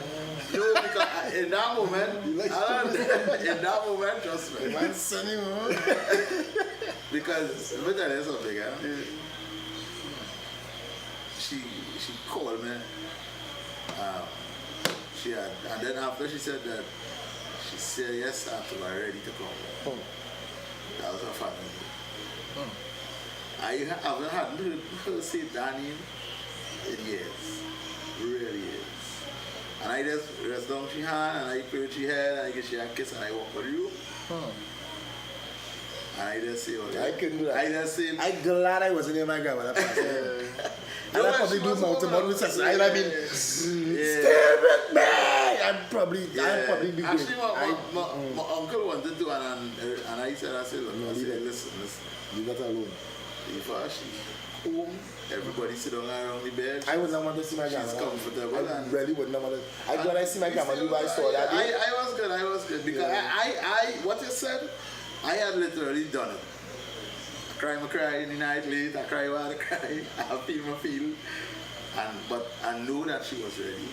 no, because in that moment, in that moment, trust me. Man, sunny moon. Because let me tell you something, she called me. She had, and then after she said that, she said yes after I ready to come. That was her family. I haven't had her say Danny in years, really years. And I just rest down she hand and I put she head and I give she a kiss and I walk with you. And I just say, okay. I couldn't do that. I just say, I'm glad I wasn't in my grandmother. And I probably do mountain bottom with I mean, stay with me! I'd probably be good. Actually, my uncle wanted to, and I said, look, listen. You got alone. If I she home, everybody sit down around the bed. I would not want to see my grandma. She's comfortable. I really would not want to. I thought I see my grandma do I saw that day. I was good. Because I what you said, I had literally done it. I cry in the night late, I cry while I cry, I feel. But I knew that she was ready.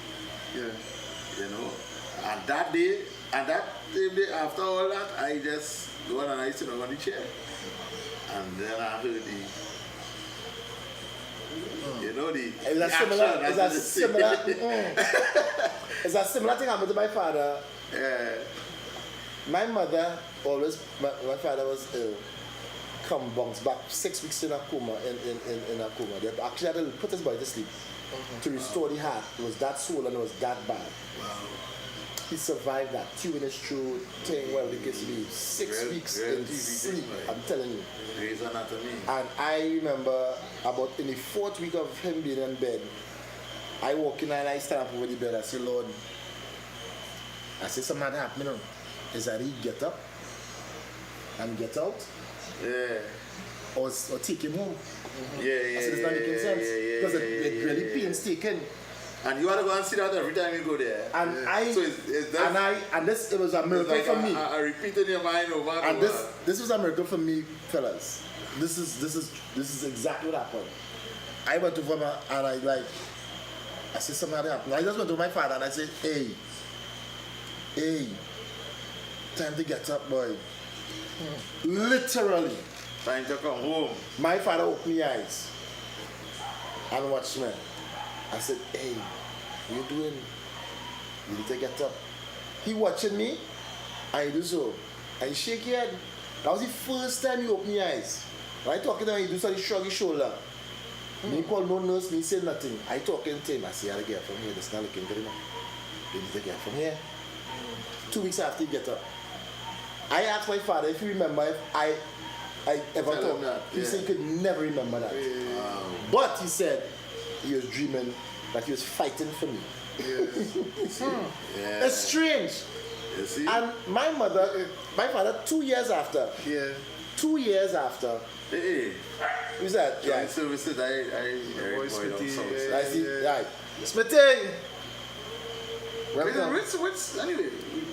Yeah. You know. And that day after all that, I just go on and I sit on the chair. And then I heard It's a similar thing happened to my father. Yeah. My mother always, my father was ill. Come bounce back 6 weeks in a coma, in a coma. They actually had to put his body to sleep to restore the heart. It was that swollen, it was that bad. Wow. He survived that, tube in his throat, thing, whatever the case be. 6 weeks in sleep, I'm telling you. Grey's Anatomy. And I remember about in the 4th week of him being in bed, I walk in and I stand up over the bed. I say, Lord, I say something had happened. Is that he get up and get out? Yeah. Or take him home. Yeah. I said, it's not making sense. Because it really painstaking. And you want to go and see that every time you go there. And so it was a miracle like for me. I repeat in your mind over and and over. this was a miracle for me, fellas. This is exactly what happened. I went over and I said something had happened. I just went to my father and I said, hey, time to get up, boy. Literally. Time to come home. My father opened my eyes and watched me. I said, hey, what you doing? You need to get up. He watching me, and he do so. And he shake his head. That was the first time he opened his eyes. When I talking to him, he do so, he shrug his shoulder. Me call no nurse, me say nothing. I talking to him, I say, I gotta get from here, that's not looking good enough. You need to get from here. 2 weeks after he get up. I asked my father if he remember if I ever told him. He said he could never remember that. Wow. But he said he was dreaming that he was fighting for me. Yeah. It's strange. You see? And my father, 2 years after. Yeah. 2 years after. Hey. Who's that? Yeah. Yeah. Services, Boy, Smitty, I see. Right. Smitty. Welcome. Anyway.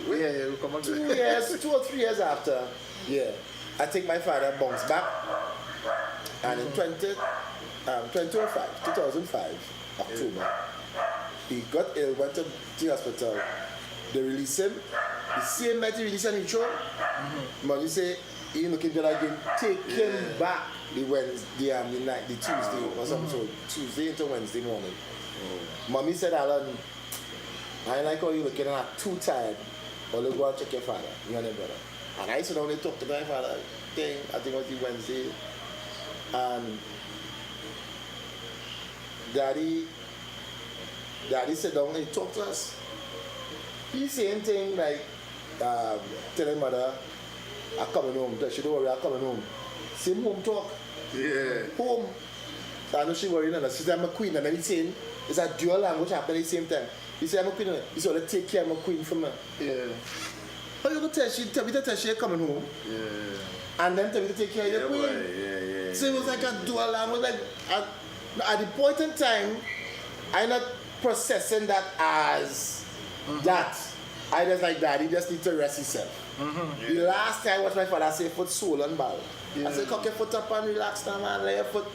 Yeah, we come on. 2 years, 2 or 3 years after. Yeah. I think my father bounced back. And in 2005, October, he got ill, went to the hospital. They released him. The same night he released him in show. But he say, he looking good again. Take him back. the Wednesday, the Tuesday or something. So Tuesday into Wednesday morning. Mommy said, Alan, I like how you looking at too tired. Or look, go and check your father, you and your brother. And I sit down and talk to my father thing, I think it was the Wednesday. And Daddy sit down and he talked to us. He saying thing like, telling mother, I'm coming home. She don't worry, I'm coming home. Same home talk. Yeah. Home. So I know she worrying and she said I'm a queen. And then he's saying, it's a dual language happening at the same time. He said I'm a queen. He said, let's take care of my queen from her. Yeah. How you going to tell me to tell she coming home? Yeah. And then tell me to take care of your queen? Yeah. So it was like a dual language. Like, at the point in time, I'm not processing that as that. I just like Daddy just need to rest himself. The last time I watched my father say foot soul and ball. I said, cock your foot up and relax now, man. Let your foot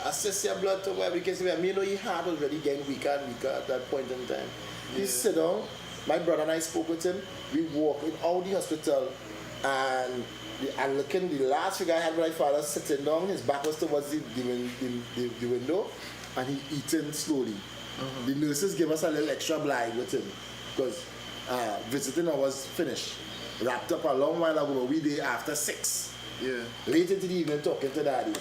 assess your blood to where because me know your heart already getting weaker and weaker at that point in time. He sit down. My brother and I spoke with him. We walked out the hospital and looking the last figure I had with my father sitting down, his back was towards the window and he eating slowly. The nurses gave us a little extra blind with him because visiting was finished. Wrapped up a long while ago, but we did after 6. Yeah. Late into the evening talking to Daddy.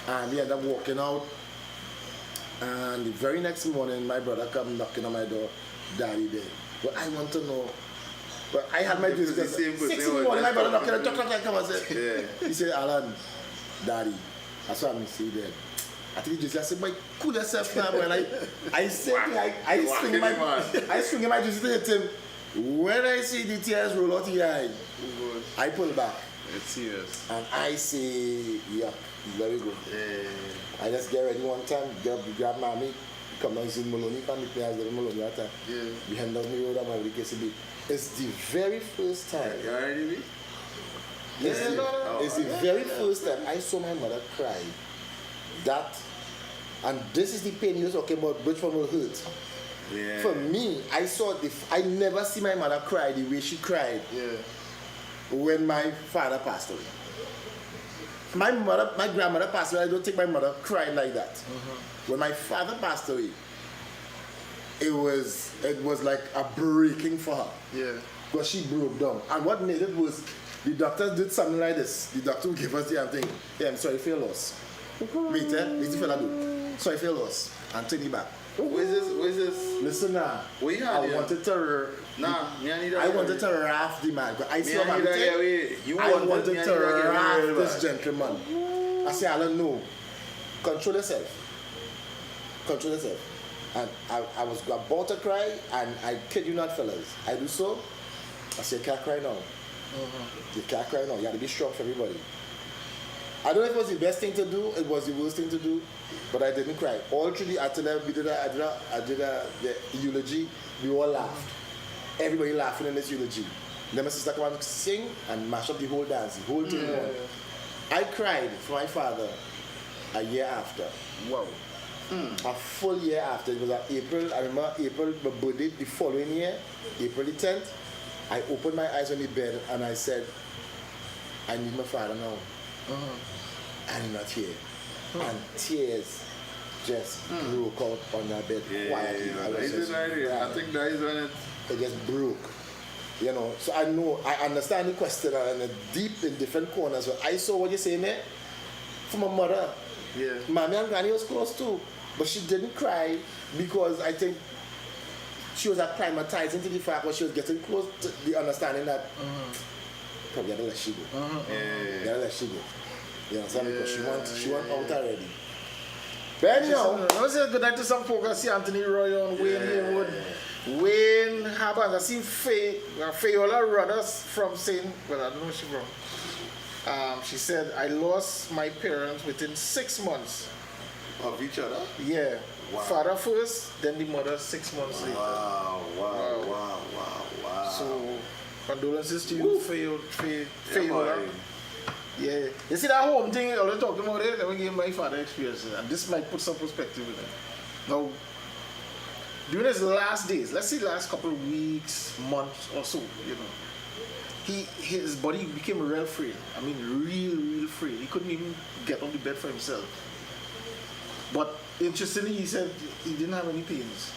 And we ended up walking out. And the very next morning, my brother come knocking on my door. Daddy there. But I want to know. But I had my duties. 6 in the morning, my brother knocking on the door. Come and say, he said, Alan, Daddy, that's what I'm saying there. I think he just said, "Boy, cool yourself now, man." I said, I swing my juice to hit him. When I see the tears roll out the eye, I pull back. It's serious. And I say, yeah, very good. I just get ready one time, grab mommy, come down to Maloney, come meet me as the Maloney that time. Behind the road, I'm already getting bit. It's the very first time. You already bit? It's the very first time I saw my mother cry. That, and this is the pain you're talking about, which one will hurt. Yeah. For me, I never see my mother cry the way she cried when my father passed away. My grandmother passed away, I don't think my mother cried like that. When my father passed away, it was like a breaking for her. Yeah. Because she broke down. And what made it was, the doctors did something like this. The doctor would give us the thing. Yeah, I'm sorry for your loss. Wait, this fella do. Sorry for your loss. And take it back. Where's this? Listen now. What you had? I wanted to wrath the man. I see what I wanted to wrath this gentleman. I say, Alan, no. Control yourself. Control yourself. And I was about to cry, and I kid you not, fellas. I do so. I say, you can't cry now. You can't cry now. You have to be strong for everybody. I don't know if it was the best thing to do, it was the worst thing to do, but I didn't cry. All through the artillery, I did the eulogy, we all laughed. Everybody laughing in this eulogy. Then my sister come and sing and mash up the whole dance, the whole thing. I cried for my father a year after. Wow. A full year after. It was April, I remember April, my birthday the following year, April the 10th. I opened my eyes on the bed and I said, I need my father now. And he's not here. And tears just broke out on that bed quietly. I think that is on it. It just broke. You know, so I understand the question and deep in different corners. So I saw what you're saying there from my mother. Yeah. Mommy and Granny was close too. But she didn't cry because I think she was acclimatized into the fact that she was getting close to the understanding that probably gotta let she go. Gotta let she go. You understand? Because she went out already. But anyhow, let's say good night to some folks. I see Anthony Roy on Wayne Haywood, Wayne Habans. I see Fayola Rudders from St. Well, I don't know where she's from. She said, I lost my parents within 6 months. Of each other? Yeah. Wow. Father first, then the mother 6 months later. Wow. So, condolences to you, Fayola. Yeah. You see that home thing I was talking about it? Let me give my father experience. And this might put some perspective in it. Now, during his last days, let's say last couple of weeks, months or so, you know, his body became real frail. I mean, real frail. He couldn't even get on the bed for himself. But interestingly, he said he didn't have any pains.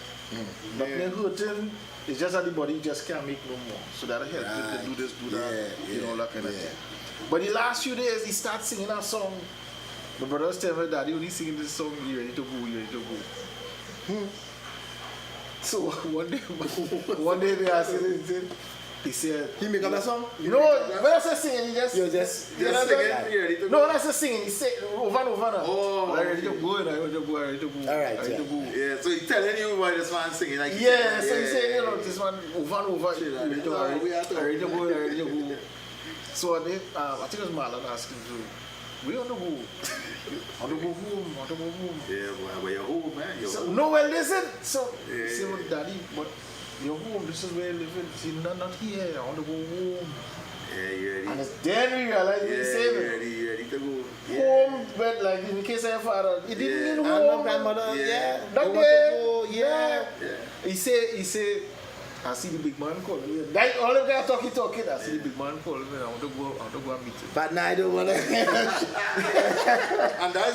Nothing hurting. It's just that the body just can't make no more. So that'll help him to do this, do that, you know, that kind of thing. But the last few days, he started singing that song. My brother's telling me that he only singing this song, you ready to go, you ready to go. So one day they asked him, he said, He make up that song? No, when I say singing, he just... You just singing, you ready to go? No, when I say singing, he say over and over now. Oh, I ready to go, I ready to go, I ready to go. All right, I ready to go. Yeah, so he's telling you why this man singing like Yeah, so he said, you know, this one over and over. I ready to go, I ready to go, I ready to go. So I think it was Marlon asking him, we on the go. On the go home, on the go home. Yeah, but you're home, man. You're So, home. no, well, listen. So, Yeah. he said, well, Daddy, but you're home, this is where you live. See, not here, I want to go home. Yeah, you ready? And then we realized what he said. You ready to go? Home, but like in the case of your father, he didn't mean And my home. grandmother, Yeah. Not they want to there. go, yeah. He said, I see the big man calling me. Like, all the guys talking, I see the big man calling me. I want to go and meet him. But now I don't want to. And that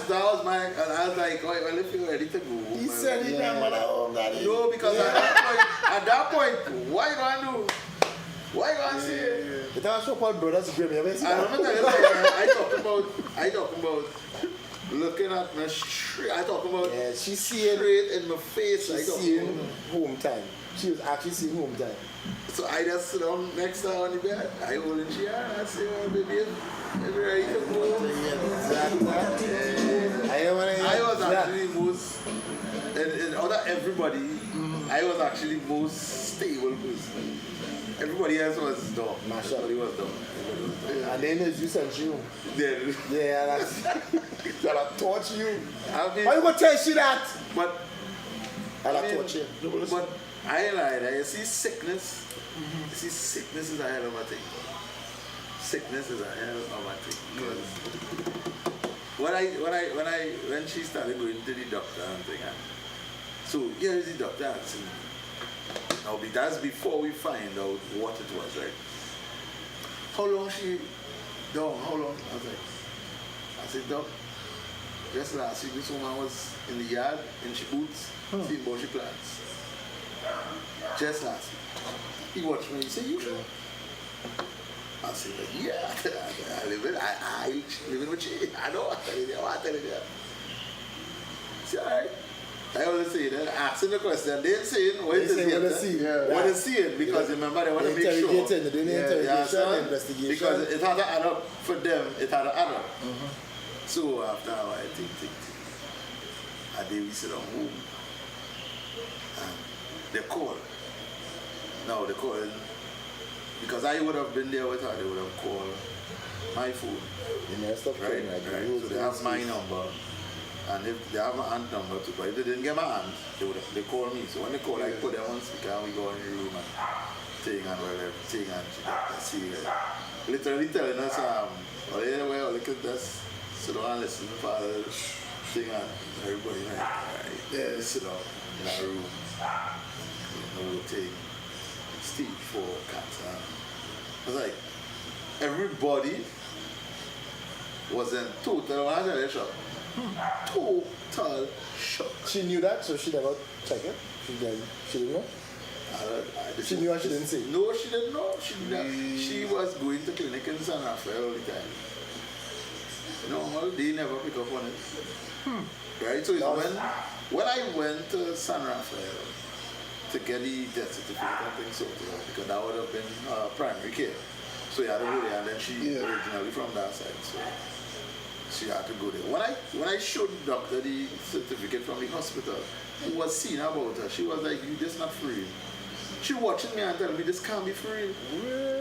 was my, and I was like, well, if you're ready to go. He said his grandmother home, Daddy. No, because at that point, what you going to do? What you going to say? It was so-called brothers grave. You ever see I that? remember I talking about looking at my straight. I talking about She's seeing, straight in my face. she's seeing home time. She was actually seeing home time. So I just sit down next to her on the bed. I hold in chair and I say, oh, baby, you ready to go? I was actually most, and out of everybody, I was actually most stable person. Everybody else was dumb. Everybody was dumb. And then there's you and you. Yeah, that's gonna torch you. Why you gonna tell she that? But I'll torch you. But I lied. I see sickness. You see, sickness is a hell of a thing. Sickness is a hell of a thing. Because when she started going to the doctor and thing, so here is the doctor asking. Now that's before we find out what it was, right? How long she down? How long? I said, Doc, just last week this woman was in the yard in she boots, seeing bushy plants. Just last week. He watched me, he said, you sure? I said, yeah, I live in with you. I know, I tell you that. He said, all right. I always say that, asking the question, they ain't saying what is it. What is it? Because remember, they want to make sure. They're doing the interrogation, investigation. Because it had to add up for them, it had to add up. So after I think, and then we sit on home. And they call. Now they call, because I would have been there with her, they would have called my phone. Right? So they have my number. And if they have my aunt number too, but if they didn't get my aunt, they call me. So when they call, I put them on speaker and we go in the room and thing and whatever, thing and see literally telling us, oh yeah, well, look at this, sit down and listen to father thing and everybody like, alright, sit down in our room, no thing, stage 4 cancer. I was like, everybody was in total, when I tell you, shock. Total shock. She knew that, so she never checked it? She didn't know? She knew and she didn't say? No, she didn't know. She was going to clinic in San Rafael all the time. No, they never pick up on it. Right? So it's when I went to San Rafael to get the death certificate and things so because that would have been primary care. So you had to go there, and then she originally from that side. So she had to go there. When I showed the doctor the certificate from the hospital, who was seeing about her, she was like, you just not free. She watching me and telling me this can't be free.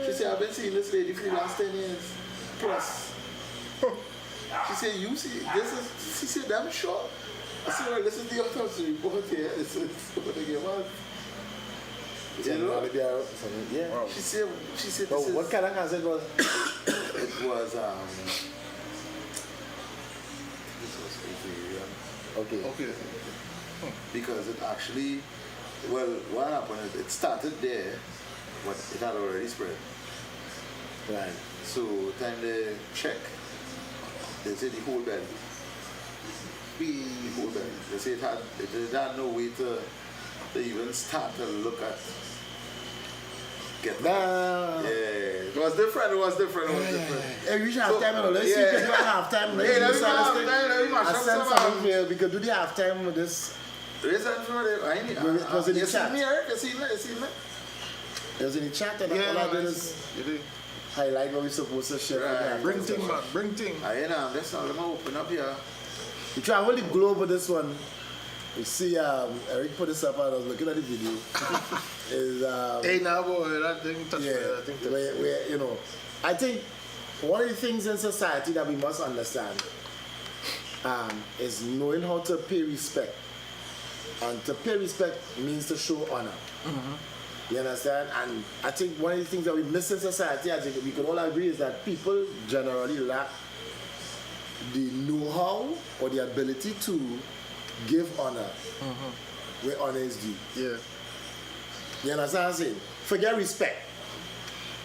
She said, I've been seeing this lady for the last 10 years plus. She said, you see, she said, I'm sure. I said, well, this is the autopsy report here. This is what they give us. You know? Yeah. Wow. She said this what kind of cancer it was? It was Okay. Because it actually, well, what happened is it started there, but it had already spread. Right. So time they check, they say the whole belly. The whole belly. They say it had no way to even start to look at. Nah. Yeah, it was different. Hey, we should have time, let's see if we can do a halftime. We could do the halftime with this. Was it in the chat? It was in the chat, and all I did is highlight what we're supposed to share. Right. Bring thing, man. Bring thing. That's all. Let me open up here. We travel the globe with this one. You see, Eric put this up, and I was looking at the video. Hey, now, boy, that thing touched me. Yeah, where, you know, I think one of the things in society that we must understand is knowing how to pay respect. And to pay respect means to show honor. You understand? And I think one of the things that we miss in society, I think we can all agree, is that people generally lack the know-how or the ability to give honor where honor is due. Yeah. You understand what I'm saying? Forget respect.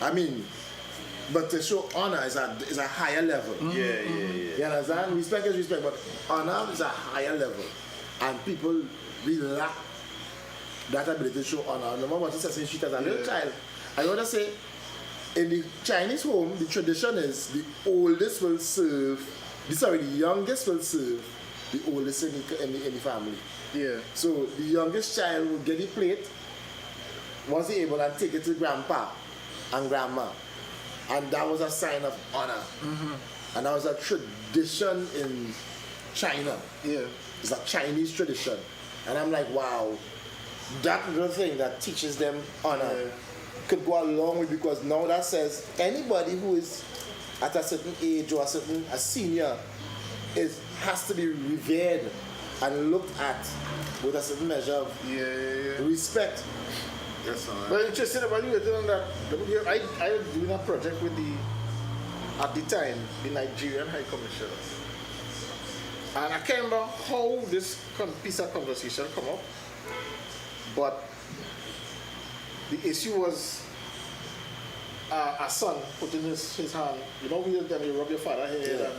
I mean, but to show honor is a higher level. Yeah. You understand? Respect is respect, but honor is a higher level. And people really lack that ability to show honor. No matter what you say, as a little child. I want to say, in the Chinese home, the tradition is the oldest will serve, the youngest will serve the oldest in the family. Yeah. So the youngest child will get the plate once he's able and take it to grandpa and grandma. And that was a sign of honor. And that was a tradition in China. Yeah. It's a Chinese tradition. And I'm like, wow, that little thing that teaches them honor could go a long way, because now that says anybody who is at a certain age or a senior has to be revered and looked at with a certain measure of respect. Yes, sir. Well, interesting about you on that. I was doing a project with at the time, the Nigerian High Commissioner. And I can't remember how this piece of conversation come up, but the issue was a son putting his hand, you know, when you rub your father's head and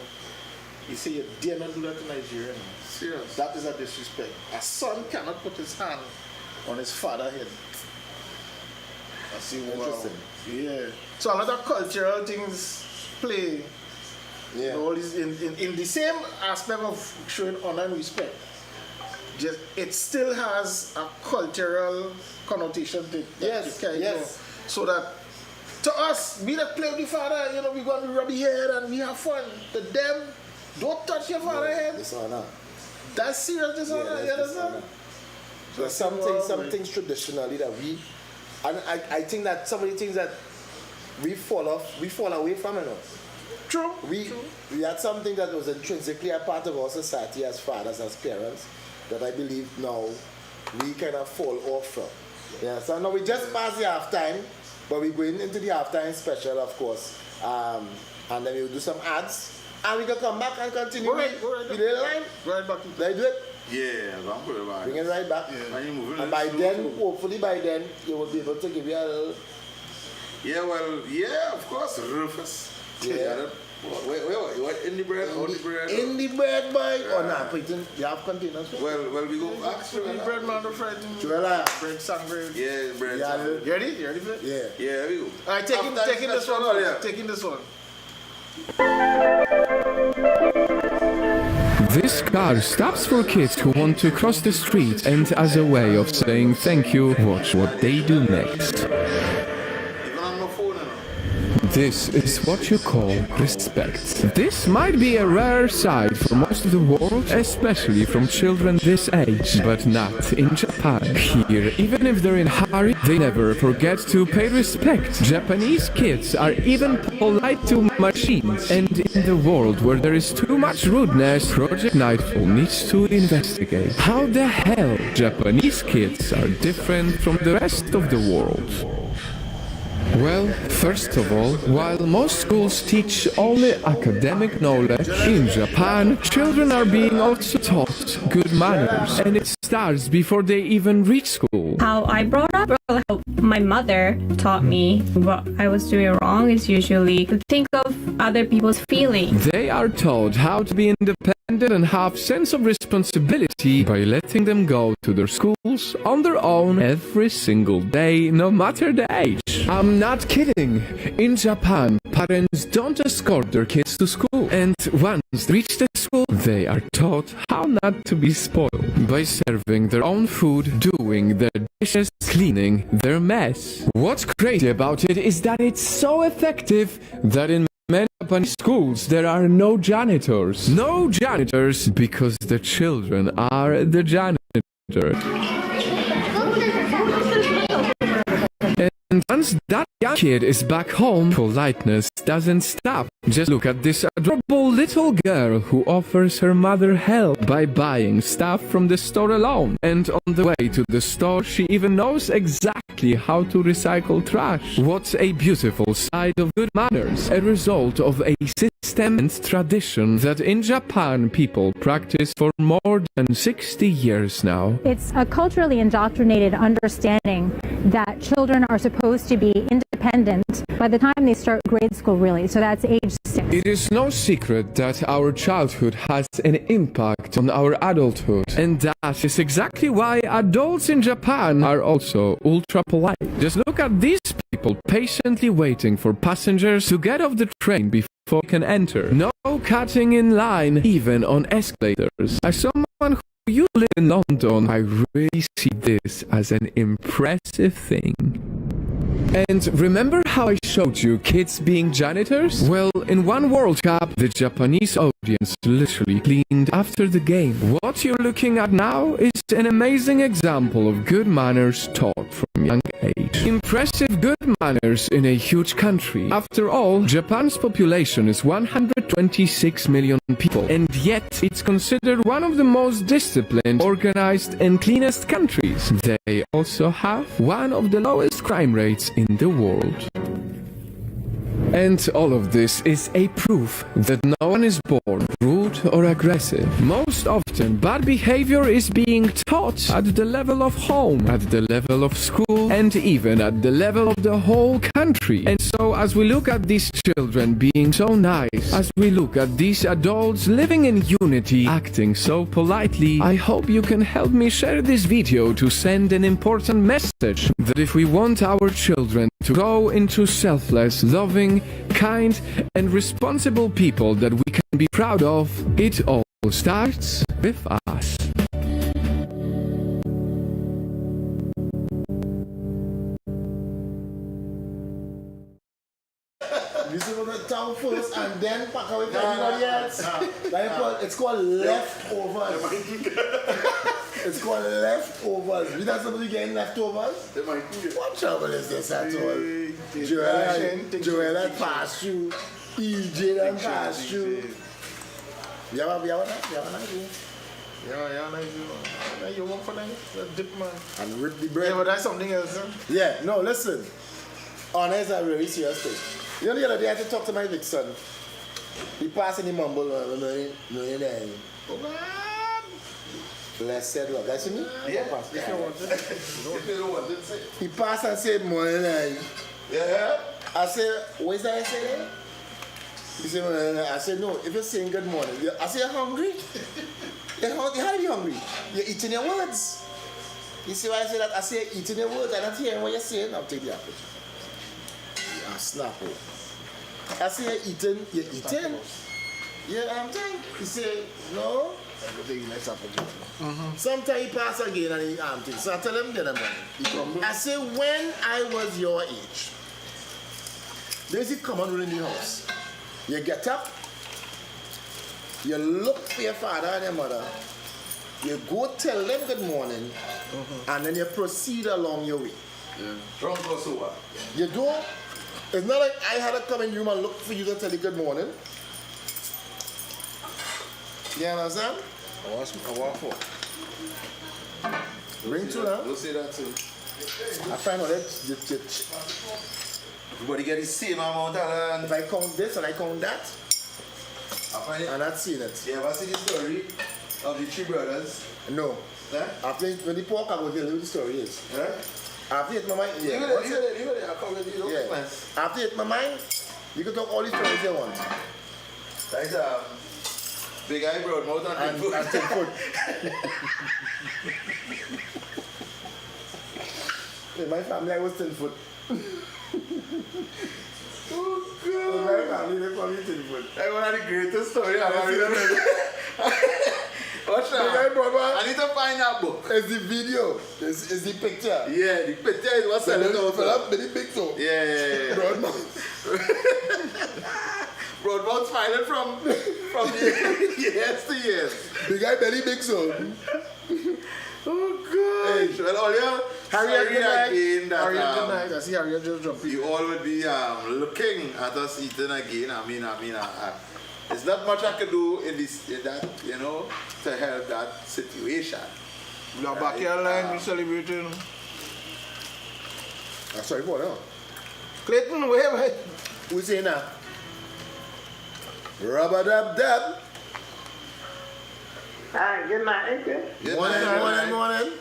you say you dare not do that to Nigeria. Serious. That is a disrespect. A son cannot put his hand on his father's head. I see. Interesting. Yeah. So a lot of cultural things play. Yeah. All these in the same aspect of showing honor and respect. Just it still has a cultural connotation to it. Yes. So that to us, we that play with the father, you know, we go and rub your head and we have fun. To them, don't touch your father's head. Dishonor. That's serious dishonor. You understand? There's some things traditionally that and I think that some of the things that we fall away from, you know. True. We had something that was intrinsically a part of our society as fathers, as parents, that I believe now we kind of fall off from. Yeah, so now we just passed the halftime, but we're going into the halftime special, of course. And then we'll do some ads, and we can come back and continue. Go right. You do the line? Go right back. Let do it. Yeah, I'm good about Bring it right back. Yeah. And by then, hopefully by then, you will be able to give you a little... Yeah, of course, Rufus. Yeah. Wait, what? Indie bread? Indie bread, boy? Or not? You have containers? Well, we go actually. Indie bread, man, the friend. Joella. Bread, song bread. Yeah, bread. You ready? You ready for it? Yeah. Yeah, we go. All right, taking this one. Taking this one. This car stops for kids who want to cross the street, and as a way of saying thank you, watch what they do next. This is what you call respect. This might be a rare sight for most of the world, especially from children this age, but not in Japan. Here, even if they're in a hurry, they never forget to pay respect. Japanese kids are even polite to machines. And in the world where there is too much rudeness, Project Nightfall needs to investigate how the hell Japanese kids are different from the rest of the world. Well, first of all, while most schools teach only academic knowledge, in Japan, children are being also taught good manners, and it starts before they even reach school. How I brought up, or how my mother taught me what I was doing wrong is usually to think of other people's feelings. They are taught how to be independent and have sense of responsibility by letting them go to their schools on their own every single day, no matter the age. I'm not kidding. In Japan, parents don't escort their kids to school, and once they reach the school, they are taught how not to be spoiled by serving their own food, doing their dishes, cleaning their mess. What's crazy about it is that it's so effective that in many Japanese schools there are no janitors. No janitors because the children are the janitors. And once that young kid is back home, politeness doesn't stop. Just look at this adorable little girl who offers her mother help by buying stuff from the store alone. And on the way to the store, she even knows exactly how to recycle trash. What a beautiful side of good manners, a result of a system and tradition that in Japan people practice for more than 60 years now. It's a culturally indoctrinated understanding that children are supposed to be independent by the time they start grade school, really. So that's age 6. It is no secret that our childhood has an impact on our adulthood, and that is exactly why adults in Japan are also ultra polite. Just look at these people patiently waiting for passengers to get off the train before they can enter. No cutting in line, even on escalators. As someone who used to live in London, I really see this as an impressive thing. And remember how I showed you kids being janitors? Well, in one World Cup, the Japanese audience literally cleaned after the game. What you're looking at now is an amazing example of good manners taught from young age. Impressive good manners in a huge country. After all, Japan's population is 126 million people, and yet it's considered one of the most disciplined, organized, and cleanest countries. They also have one of the lowest crime rates in the world. And all of this is a proof that no one is born rude or aggressive. Most often, bad behavior is being taught at the level of home, at the level of school, and even at the level of the whole country. And so as we look at these children being so nice, as we look at these adults living in unity, acting so politely, I hope you can help me share this video to send an important message that if we want our children to grow into selfless, loving, kind, and responsible people that we can be proud of, it all starts with us. This is the town first and then pack away for everybody else. It's called leftovers. It's called leftovers. You know somebody getting leftovers? What trouble is this at all? Joel had passed you. EJ had passed you. You have a nice Yeah, you want for that? Dip, man. and rip the bread. Yeah, but that's something else, huh? Yeah, no, listen. Honor is a really serious thing. You know the other day I had to talk to my big son. He passed and he mumbled, Oh, man. Blessed Lord. Guys, see me? Yeah. If you want it. If you don't want it, say. He passed and said, morning. Yeah. I said, what is that I said? He said, morning. I said, no, if you're saying good morning. I said, you're hungry? You're how are you hungry? You're eating your words. You see why I say that? I say, eating your words. I'm not hearing what you're saying. I'll take the apple. Yeah, snap it. I say, you're eating. You're eating. Yeah, I'm saying. He said, no. Sometimes he pass again and he things. So I tell him the other morning. I say, when I was your age, there's a common rule in the house. You get up, you look for your father and your mother, you go tell them good morning, and then you proceed along your way. Yeah. Drunk or sober? You don't. It's not like I had to come in your room and look for you to tell you good morning. You understand? I want for. Bring two now. Don't say that too. I find out that Everybody get the same amount of land. If I count this and I count that, I'm not seeing it. You ever see the story of the three brothers? No. Huh? After when the pork, I will tell you what the story is. Huh? After it, my mind, yeah. Leave it, I'll come with you. Yeah. After it, my mind, you can talk all the stories you want. Thanks, big eye, broad mouth, and foot. And 10 foot. In my family, I was 10 foot. Oh, God. In my family, they call me 10 foot. That's one of the greatest stories I've ever heard. What's that? I need to find that book. It's the video. It's the picture. Yeah, the picture is what's selling out. Very big so. Yeah. Broadmouth. Broadmouth smiling from years to years. The guy very big so. Oh gosh. Well, all your Harriet again that Harriet tonight. I see Harriet just jumping. you all would be looking at us eating again. I mean, it's not much I can do in that, you know, to help that situation. We are back here line, we celebrating. Sorry for that. Clayton, wait. Who's saying that? Rub-a-dub-dub. Hi, good night. Morning.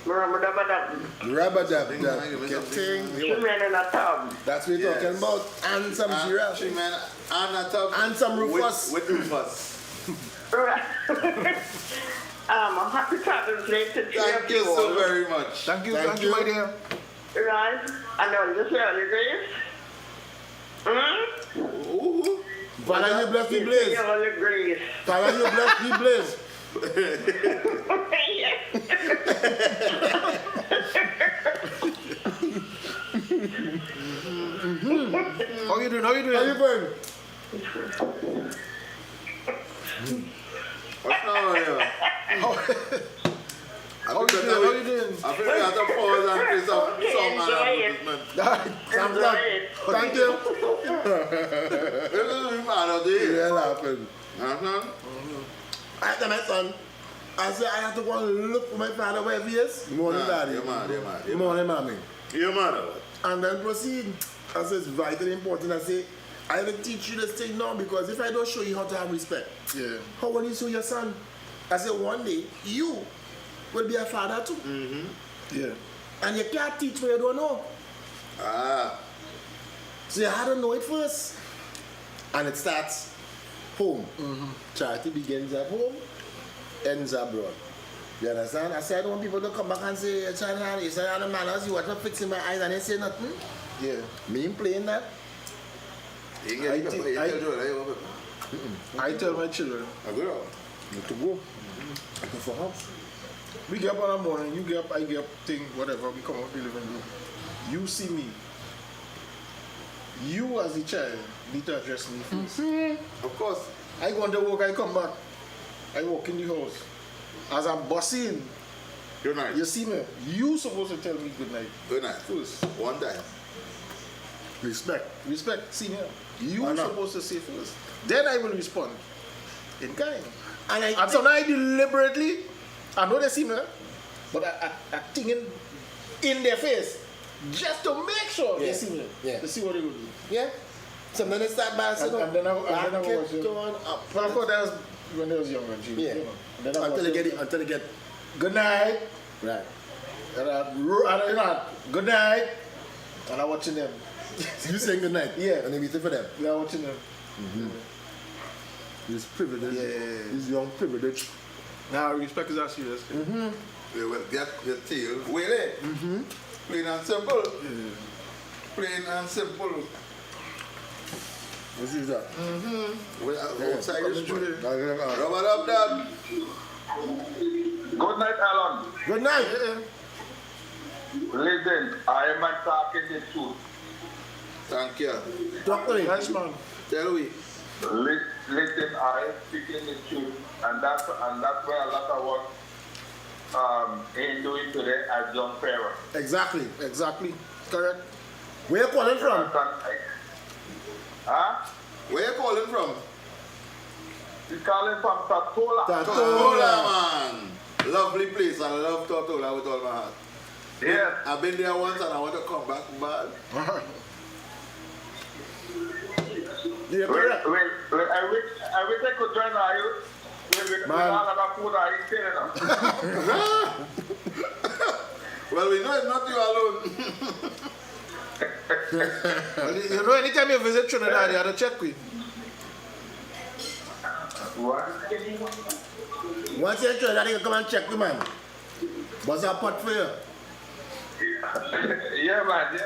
Rub-a-dub-dub. Rub-a-dub-dub. Get thing. Children in a tub. That's what we're talking about. And some giraffe. Children and a tub. And some Rufus. With Rufus. Right. Happy Father's Day to Thank you so very much. Thank you, my dear. Right. And on this early days. Ooh. Father, you bless the blaze. Father, you bless the blaze. How you doing? How you going? What's wrong with you? How you doing? I feel we have to pause and play some song and advertisement. Thank you. You're laughing. I tell my son, I said I have to go and look for my father wherever he is. Morning, daddy. Morning, mommy. Your mother. And then proceed. I say it's vitally important. I say, I will teach you this thing now because if I don't show you how to have respect, how will you show your son? I said one day, you will be a father too. Yeah. And you can't teach what you don't know. So you have to know it first. And it starts home. Charity begins at home, ends abroad. You understand? I said, I don't want people to come back and say, Charlie, you say, I don't manners, you want to fix in my eyes and they say nothing. Yeah. Me playing that. I tell my children, I go out. To go. I go for house. We get up in the morning, you get up, I get up, thing, whatever, we come out the living room. You see me. You as a child need to address me first. Of course. I go on to work, I come back. I walk in the house. As I'm bossing, good night. You see me, you supposed to tell me good night. Good night. First. One time. Respect. See me. You supposed to say first. Then I will respond in kind. And sometimes I deliberately, I know they see me, but I think in their face, just to make sure they see me. To see what they will do. Yeah. Sometimes they start by saying, and then I watch them. Going up. But of course, that was when they was younger. Yeah. You know. Until they get good night. Right. And good night. And I'm watching them. You saying good night? Yeah. And they waiting for them? Yeah, watching them. This privilege. This young privilege. Now, respect is that serious. They will get your tail. Really? Plain and simple. Plain and simple. What is that? Outside is Rub-a-dub-dub. Good night, Alan. Good night. Listen, I am not talking the truth. Thank you. Doctor, nice man. Tell me. Listen, I am speaking the truth, and that's where a lot of what ain't doing today as young parents. Exactly. Correct. Where you calling from? Huh? Where you calling from? He's calling from Tortola. Tortola, man. Lovely place. I love Tortola with all my heart. Yes. I've been there once and I want to come back bad. You're Well, correct. I wish I could join you. With all of that food I eat, you know. Well, we know it's not you alone. Well, you know, anytime you visit Trinidad, you have to check with. What? Once you're in Trinidad, you can come and check me, man. What's our pot for you? Yeah, man.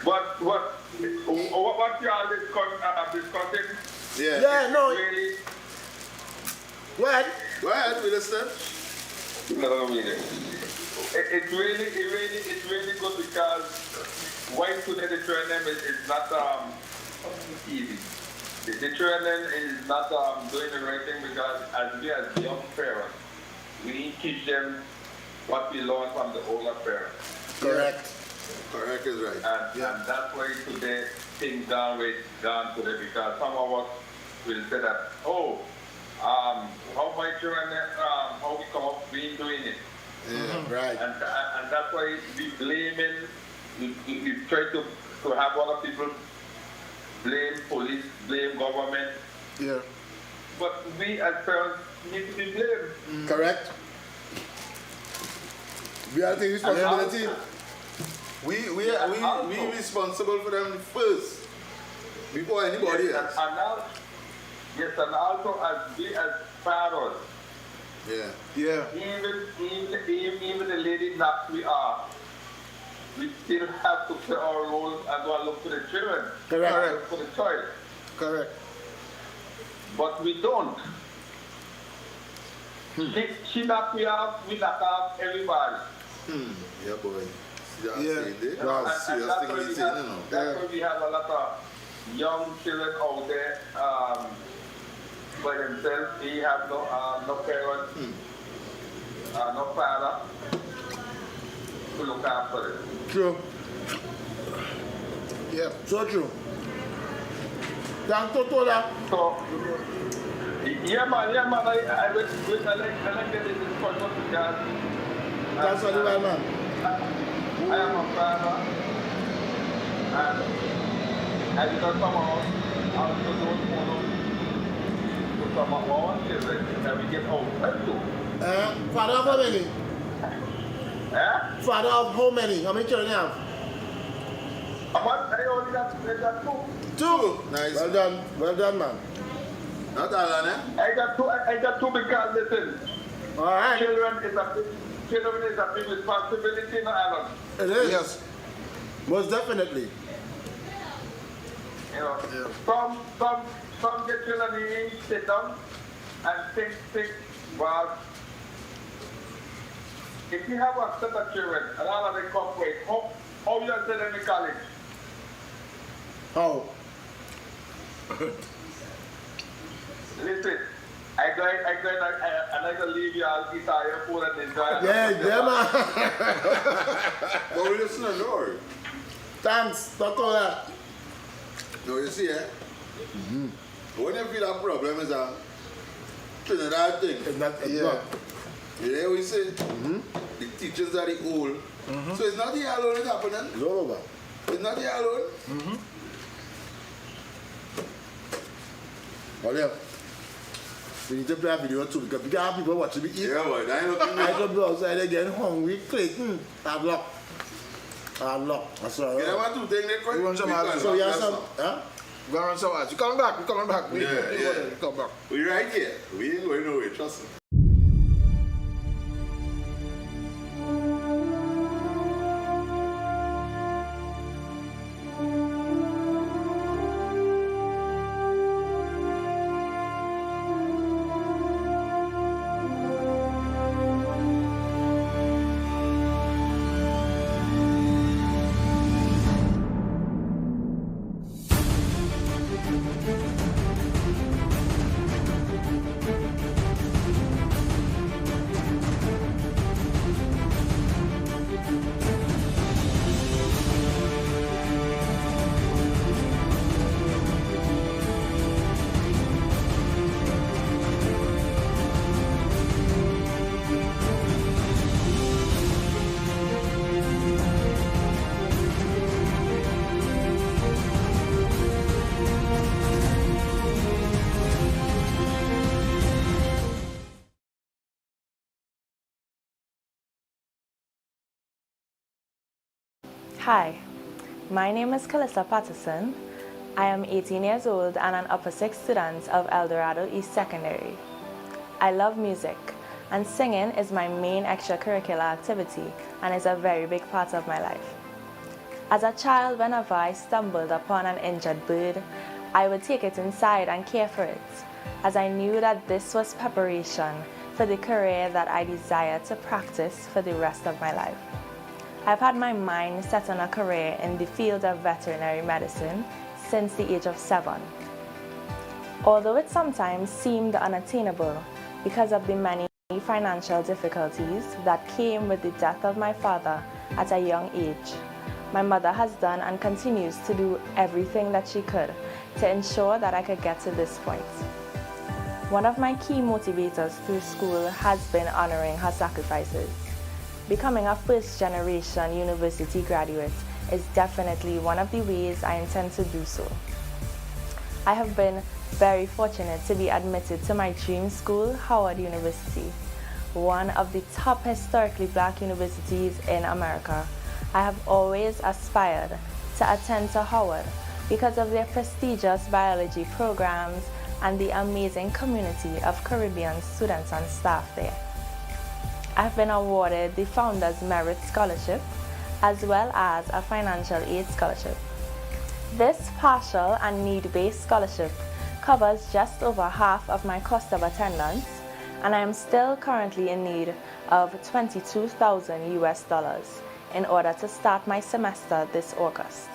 But what you all discussing? Yeah, no. Really, Go ahead. Go ahead, we listen. no, it's really good because white food education is not easy. The training is not doing the right thing because as we as young parents, we need to teach them what we learned from the older parents. Correct. Correct is right. And that's why today things gone today because some of us will say that, how my children, how we come up, we ain't doing it. Yeah, right. And that's why we blaming, we try to have other people blame police, blame government. Yeah. But we as parents need to be blamed. Correct. We are taking responsibility. We responsible for them first before anybody else. And also as we as fathers. Yeah. Even the lady that we are, we still have to play our role and go and look for the children. Correct. Look for the child. Correct. But we don't. She knock me off, we knock off everybody. Yeah, boy. Yeah. That's serious thing he's saying, you know. That's why we have a lot of young children out there by themselves. They have no parents, no father to look after them. True. Yeah. So true. Thank Totola. So, yeah, man. I like that this is for because That's what you want, man. I am a father, and I because some of us also don't follow to some of our children that we get outside to. Father of how many? Eh? Father of how many? How many children you have? I only got two. Two. Nice. Well done, man. Not Alan, eh? I got two because listen. All right. Children is a big responsibility in Ireland. It is. Yes. Most definitely. You know, some get children in, sit down and think, well, if you have a set of children and all of them come quick, how you send them in college? How? Listen, I go leave you all eat all your food and enjoy it. Yeah, man. But we listen to Lord. Thanks, Totola. No, you see, when you feel that problem is a Trinidad thing. It's not. You hear what we say? The teachers are the old. So it's not here alone it's happening. It's all over. It's not here alone. Well, yeah. We need to play a video too because we got people watching me eat. Yeah, boy. I don't go outside again hungry, clicking. Hard luck. That's all right. You know what to take that We want some ads. So you have some, huh? We want some ads. We're coming back. We come back. We right here. We ain't going nowhere, trust me. Hi, my name is Calissa Patterson. I am 18 years old and an upper sixth student of El Dorado East Secondary. I love music, and singing is my main extracurricular activity and is a very big part of my life. As a child, whenever I stumbled upon an injured bird, I would take it inside and care for it, as I knew that this was preparation for the career that I desired to practice for the rest of my life. I've had my mind set on a career in the field of veterinary medicine since the age of 7. Although it sometimes seemed unattainable because of the many financial difficulties that came with the death of my father at a young age, my mother has done and continues to do everything that she could to ensure that I could get to this point. One of my key motivators through school has been honoring her sacrifices. Becoming a first-generation university graduate is definitely one of the ways I intend to do so. I have been very fortunate to be admitted to my dream school, Howard University, one of the top historically Black universities in America. I have always aspired to attend to Howard because of their prestigious biology programs and the amazing community of Caribbean students and staff there. I have been awarded the Founders Merit Scholarship as well as a financial aid scholarship. This partial and need-based scholarship covers just over half of my cost of attendance, and I am still currently in need of $22,000 US in order to start my semester this August.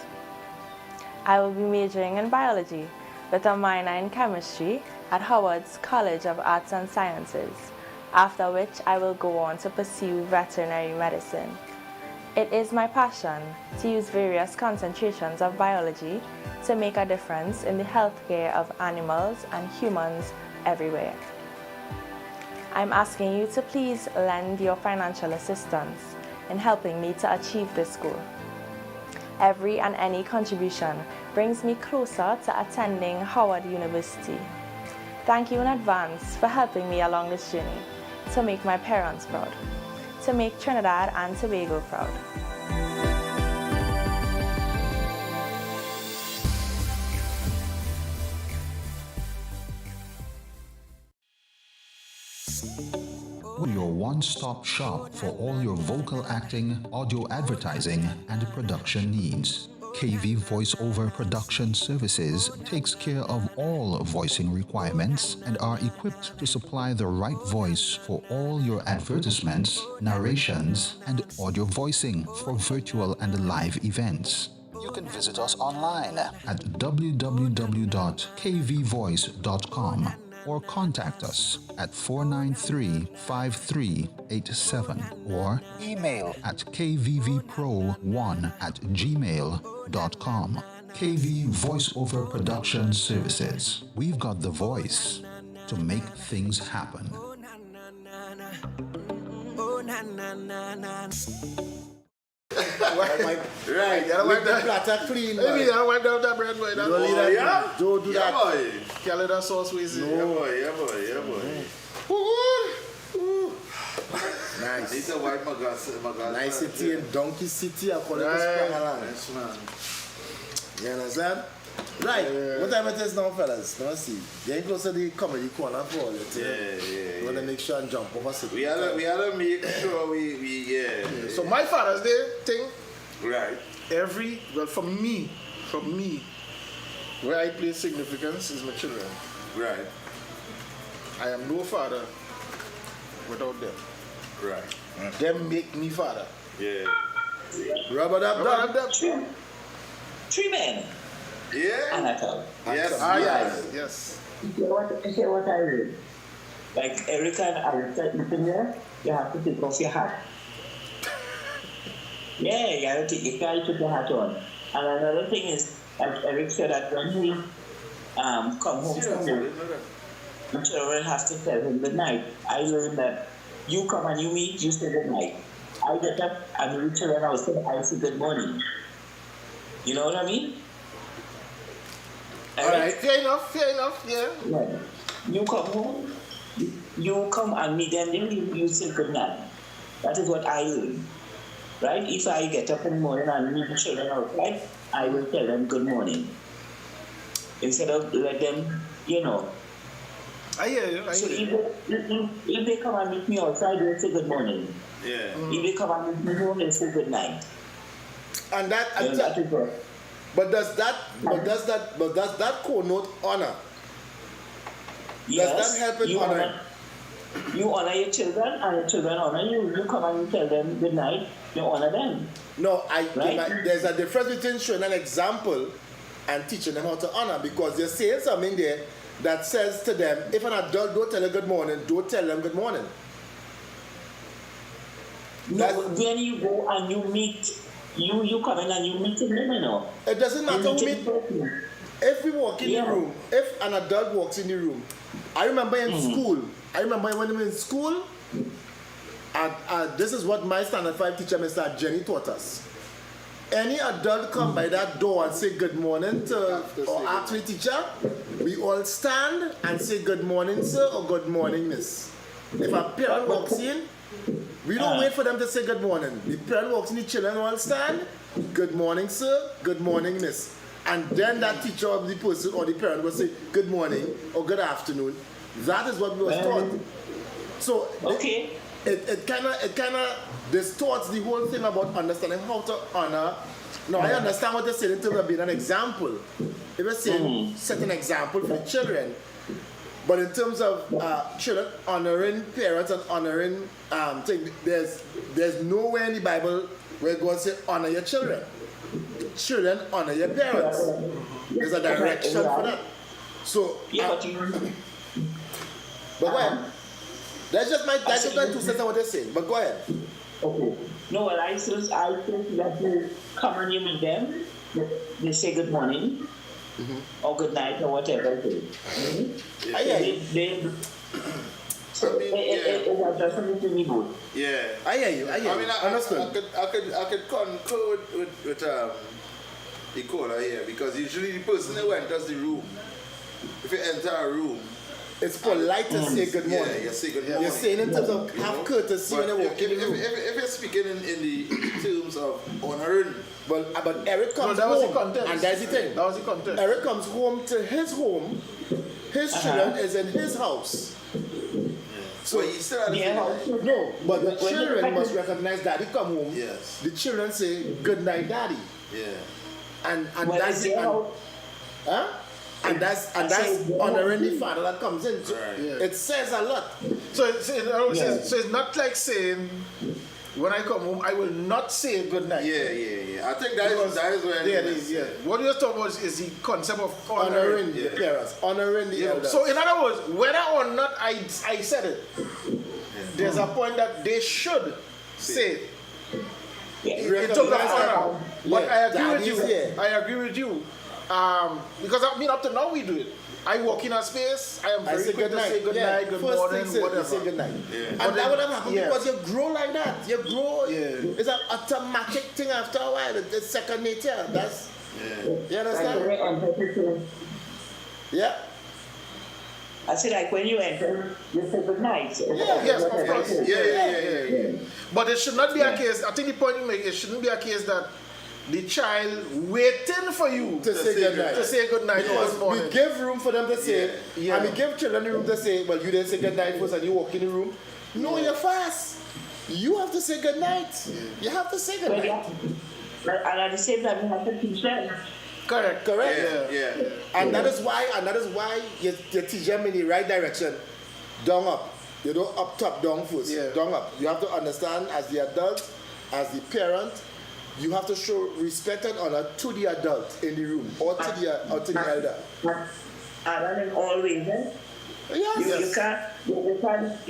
I will be majoring in biology with a minor in chemistry at Howard's College of Arts and Sciences, after which I will go on to pursue veterinary medicine. It is my passion to use various concentrations of biology to make a difference in the healthcare of animals and humans everywhere. I'm asking you to please lend your financial assistance in helping me to achieve this goal. Every and any contribution brings me closer to attending Howard University. Thank you in advance for helping me along this journey to make my parents proud, to make Trinidad and Tobago proud. Your one-stop shop for all your vocal acting, audio advertising, and production needs. KV Voiceover Production Services takes care of all voicing requirements and are equipped to supply the right voice for all your advertisements, narrations, and audio voicing for virtual and live events. You can visit us online at www.kvvoice.com or contact us at 493-5387 or email at kvvpro1@gmail.com. KV Voiceover Production Services. We've got the voice to make things happen. Right, you gotta wipe the platter clean, Maybe you gotta wipe down that bread, boy. Don't leave that. Yeah? Don't do that. Boy. Can't let that sauce waste. No. Yeah, boy. Nice. It's a white magas. Nice city in Donkey City. I call it Nice, man. You understand? Right. What time it is now, fellas? Let's see. You're close to the comedy corner for all it. Yeah. You want to make sure and jump over city. We had to make sure we. So my Father's Day thing. Right. For me, where I place significance is my children. Right. I am no father without them. Right. Them make me father. Yeah. Rubber dub. Three men. Yeah. Anatol. Yes. You want to hear what I read? Like Erica and Arisa in there, you have to take off your hat. Yeah, you have to put your hat on. And another thing is, like Eric said, that when he come home from work, the children have to tell him good night. I learned that you come and you meet, you say good night. I get up and reach around and I say, I say good morning. You know what I mean? Alright, fair enough, yeah. You come home, you come and meet them, then you say good night. That is what I learned. right? If I get up in the morning and meet the children outside, I will tell them good morning. Instead of let them, I hear you. So if they come and meet me outside, they'll say good morning. Yeah. If they come and meet me home, they'll say good night. And that is good. But does that connote honor? Yes. Does that help in honoring? You honor your children, and your children honor you. You come and tell them good night, you honor them. No, right? There's a difference between showing an example and teaching them how to honor, because you're saying something there that says to them, if an adult don't tell you good morning, don't tell them good morning. No, when you go and you meet, you come in and you meet them, It doesn't matter who meet. If we walk in the room, if an adult walks in the room, I remember in school, when we were in school, this is what my Standard 5 teacher, Mr. Jenny, taught us. Any adult come by that door and say good morning to or ask the teacher, we all stand and say good morning, sir, or good morning, miss. If a parent walks in, we don't wait for them to say good morning. The parent walks in, the children all stand, good morning, sir, good morning, miss. And then that teacher or the person or the parent will say good morning or good afternoon. That is what we were taught. So it kind of distorts the whole thing about understanding how to honor. Now I understand what you're saying in terms of being an example. If you're saying set an example for the children, but in terms of children honoring parents and honoring things, there's nowhere in the Bible where God says honor your children. Children honor your parents. There's a direction for that. So, but go ahead. That's just my 2 cents on what they're saying. But go ahead. Okay. No, well, I think that you come and you meet them. They say good morning or good night or whatever it is. I hear you. Yeah. I hear you. I mean, I could concur with the caller here, because usually the person who enters the room, if you enter a room, it's polite to say good morning. Yeah, you say good morning. You're saying in terms of have courtesy when you walk in the room. If you're speaking in the terms of honoring, but Eric comes home, and that's the thing. That was the context. Eric comes home to his home. His children is in his house. So he still has no, but the children must recognize daddy come home. Yes. The children say good night, daddy. Yeah. And that's it. And that's honoring the father that comes in. So it says a lot. So it's not like saying when I come home I will not say good night. Yeah. I think that is where it is. Yeah. What you're talking about is the concept of honoring the parents, honoring the elders. So in other words, whether or not I said it, there's a point that they should say it. In terms of honor. But I agree with you. Because I mean, up to now we do it. I walk in a space, I am very quick to say good night, good morning, whatever. Say good night. Yeah. And that would have happened because you grow like that. You grow. It's an automatic thing after a while. It's second nature. That's. You understand? Yeah. I said, like, when you enter, you say good night. Yes, of course. Yeah. But it should not be a case, I think the point you make, it shouldn't be a case that the child waiting for you to say good night. To say good night. Because we give room for them to say, and we give children the room to say, well, you didn't say good night first and you walk in the room. No, you're fast. You have to say good night. You have to say good night. And at the same time, you have to teach them. Correct. Yeah. And that is why you teach them in the right direction. Down up. You don't up top, down first. Down up. You have to understand as the adult, as the parent, you have to show respect and honor to the adult in the room or to the elder. And in all ways, Yes. You can't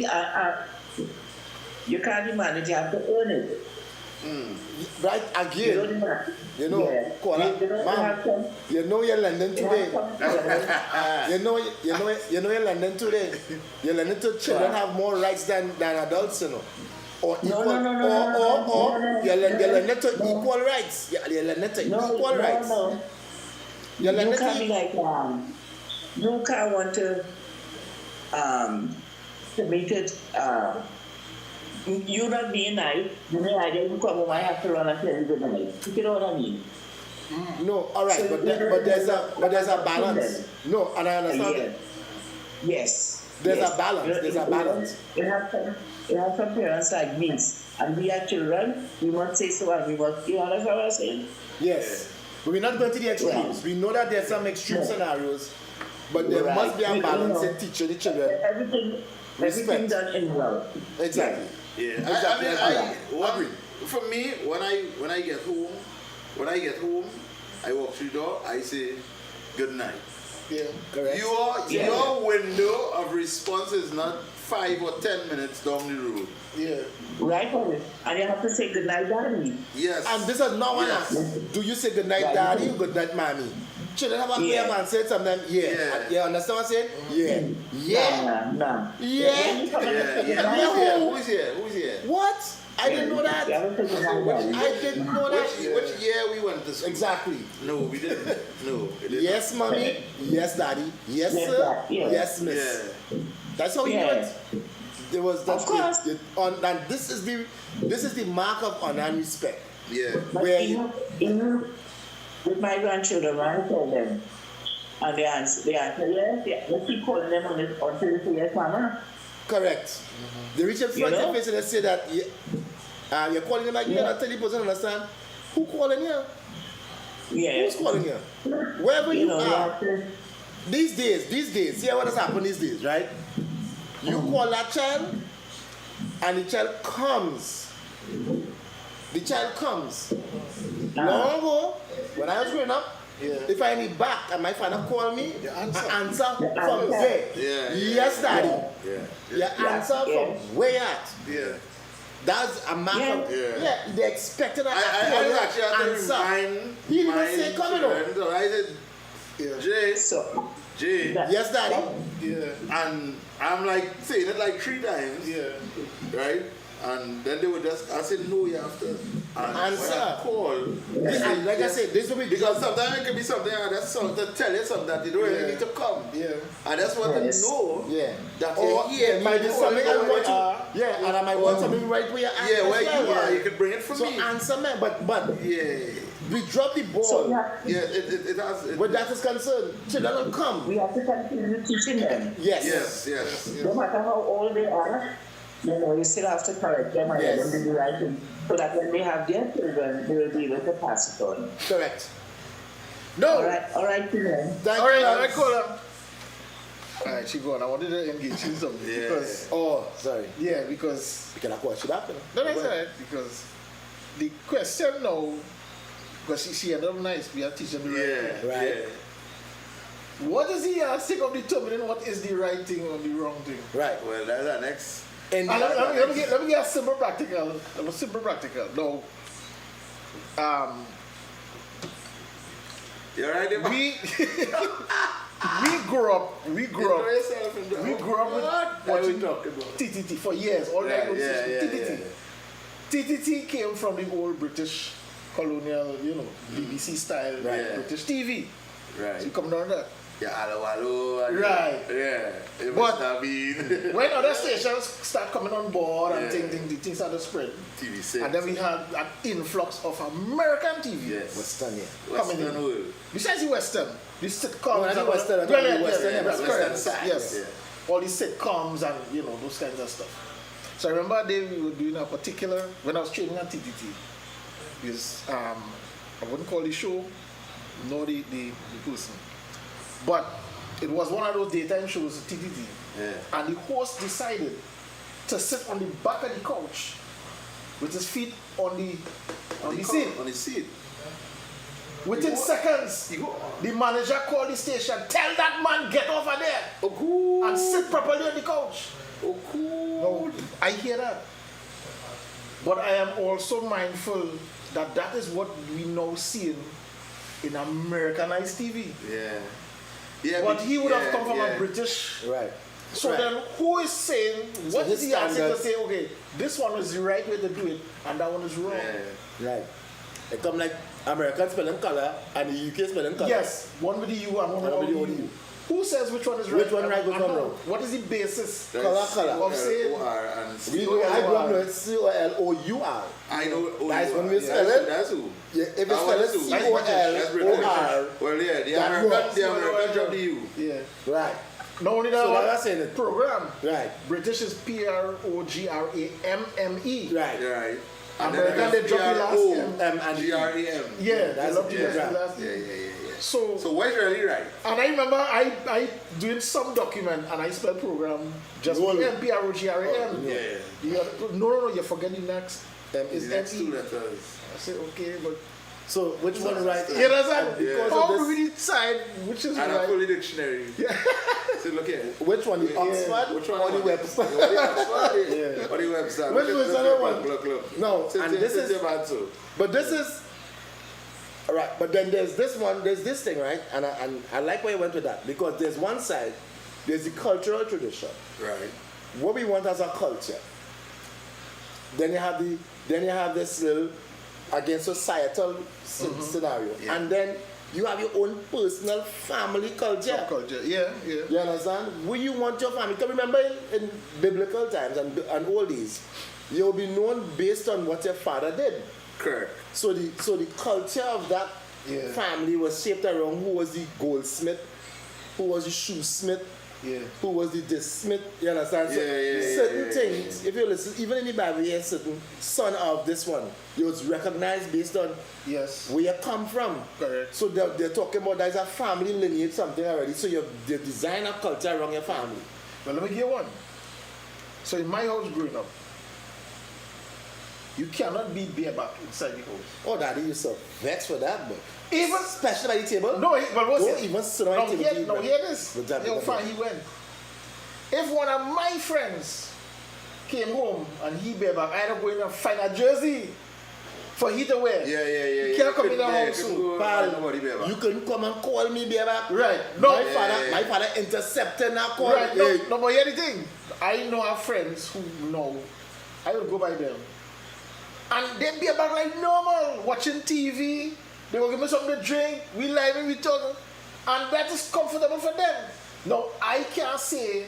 demand it, you have to earn it. Right, again, you know, ma'am, you know you're London today. You know you're London today. You're London to children have more rights than adults, you know. Or equal, or you're London to equal rights. You're London to equal rights. You can't be like, you can't want to make it you not being nice, the minute I get to come home, I have to run and tell you good night. You know what I mean? No, all right, but there's a balance. No, and I understand that. Yes. There's a balance. There's a balance. You have some parents like me, and we are children. We must say so, and we must. You understand what I'm saying? Yes. But we're not going to the extremes. We know that there's some extreme scenarios, but there must be a balance in teaching the children. Everything done in love. Exactly. Yeah. Exactly. Agree. For me, when I get home, I walk through the door. I say, good night. Yeah. Correct. Your window of response is not 5 or 10 minutes down the road. Yeah. Right, and you have to say good night, daddy. Yes. And this is not one. Do you say good night, daddy, or good night, mommy? Children have a clear man say sometimes, yeah. You understand what I'm saying? Yeah. Yeah. No. Yeah. Yeah. Who's here? What? I didn't know that. I didn't know that. Which year we went to school? Exactly. No, we didn't. No. Yes, mommy. Yes, daddy. Yes, sir. Yes, miss. Yeah. That's how we do it. There was that. Of course. And this is the mark of honor and respect. Yeah. Where even with my grandchildren, I tell them, and they answer yes. They keep calling them on this until they say yes, mama. Correct. They reach a front of face and they say that you're calling them like you not tell the person understand who calling you. Yeah. Who's calling you? Wherever you are. These days, see what has happened these days, right? You call that child and the child comes. The child comes. Long ago, when I was growing up, if I need back and my father call me, I answer from there. Yes, daddy. You answer from where you at. Yeah. That's a mark of they expected that I actually answer. He didn't say coming on. I said, Jay. Yes, daddy. Yeah. And I'm like saying it like 3 times. Yeah. Right? And then they would just, I said, no, you have to answer. When I call. Like I said, this will be because sometimes it can be something that's to tell you something that you don't really need to come. Yeah. And that's what they know. Yeah. That or it might be something I want to. Yeah, and I might want something right where you are. Yeah, where you are. You can bring it for me. So answer me, but yeah. We drop the ball. So, it has. Where that is concerned, children don't come. We have to continue teaching them. Yes. No matter how old they are, you still have to correct them and let them do the right thing, so that when they have their children, they will be able to pass it on. Correct. No. All right, children. All right, cool. All right, she going. I wanted to engage in something because. Oh, sorry. Yeah, because. You cannot watch it happen. No, that's all right. Because the question now, because she ended up nice, we are teaching the right thing. Right. Yeah. What is the stick of determining what is the right thing or the wrong thing? Right. Well, that's our next. Let me get a simple practical. No. You're right. We grew up with watching TTT for years. All that TTT. TTT came from the old British colonial, BBC style British TV. Right. So you come down there. Yeah, hello. Right. Yeah. But when other stations start coming on board and things start to spread. TV6. And then we had an influx of American TV. Yes. Western, coming in. World. Besides the Western, the sitcoms. Western side. Yes. Yeah. All the sitcoms and those kinds of stuff. So I remember we were doing a particular when I was training at TTT. Because I wouldn't call the show nor the person. But it was one of those daytime shows at TTT. Yeah. And the host decided to sit on the back of the couch with his feet on the seat. On the seat. Within seconds, the manager called the station, tell that man get over there and sit properly on the couch. Now, I hear that. But I am also mindful that is what we now see in Americanized TV. Yeah, but he would have come from a British. Right. So then who is saying, what is he asking to say, okay, this one is the right way to do it and that one is wrong? Right. It come like Americans spelling color and the UK spelling color. Yes, one with the U and one with the U. Who says which one is right? Which one right, which one wrong? What is the basis Color. of saying? O-R and I don't know it's C-O-L-O-U-R. I know O-U-R. That's when we spell it. That's who. Yeah, if it's spelled C-O-L-O-R. Well, yeah, the American drop the U. Yeah. Right. Not only that, so that's saying it. Program. Right. British is P-R-O-G-R-A-M-M-E. Right. American, they drop the last M and G-R-A-M. Yeah, they love the last Yeah. So what's really right? And I remember I doing some document and I spelled program just with M-P-R-O-G-R-A-M. No, you forget the next. Is next two letters. I say, okay, but... So, which one right? You understand? How do we decide which is right? And I pull the dictionary. Yeah. So look here. Which one? The Oxford? Which one? Or the Webster? Or the Webster. Which one is the other one? Look. No, and this is... But this is... Alright, but then there's this one, there's this thing, right? And I like where you went with that. Because there's one side, there's the cultural tradition. Right. What we want as a culture. Then you have this little against societal scenario. Yeah. And then you have your own personal family culture. Yeah. You understand? Where you want your family. Because remember in biblical times and old days, you'll be known based on what your father did. Correct. So the culture of that family was shaped around who was the goldsmith, who was the shoesmith, who was the smith. You understand? So certain things, if you listen, even in the Bible, you certain son of this one, you was recognized based on where you come from. Correct. So they're talking about there's a family lineage something already. So you design a culture around your family. Well, let me give you one. So in my house growing up, you cannot be bareback inside the house. Oh, Daddy, you're so vexed for that, but even special at the table. No, but what's don't even sit on the table. No, hear this. How far he went. If one of my friends came home and he bareback, I don't go in and find a jersey for he to wear. Yeah. You can't come in the house. Pal, you couldn't come and call me bareback. Right. No. My father intercepted that call. Right. No, but hear the thing. I know our friends who know. I will go by them. And they be about like normal, watching TV. They will give me something to drink. We live and we talk. And that is comfortable for them. No, I can't say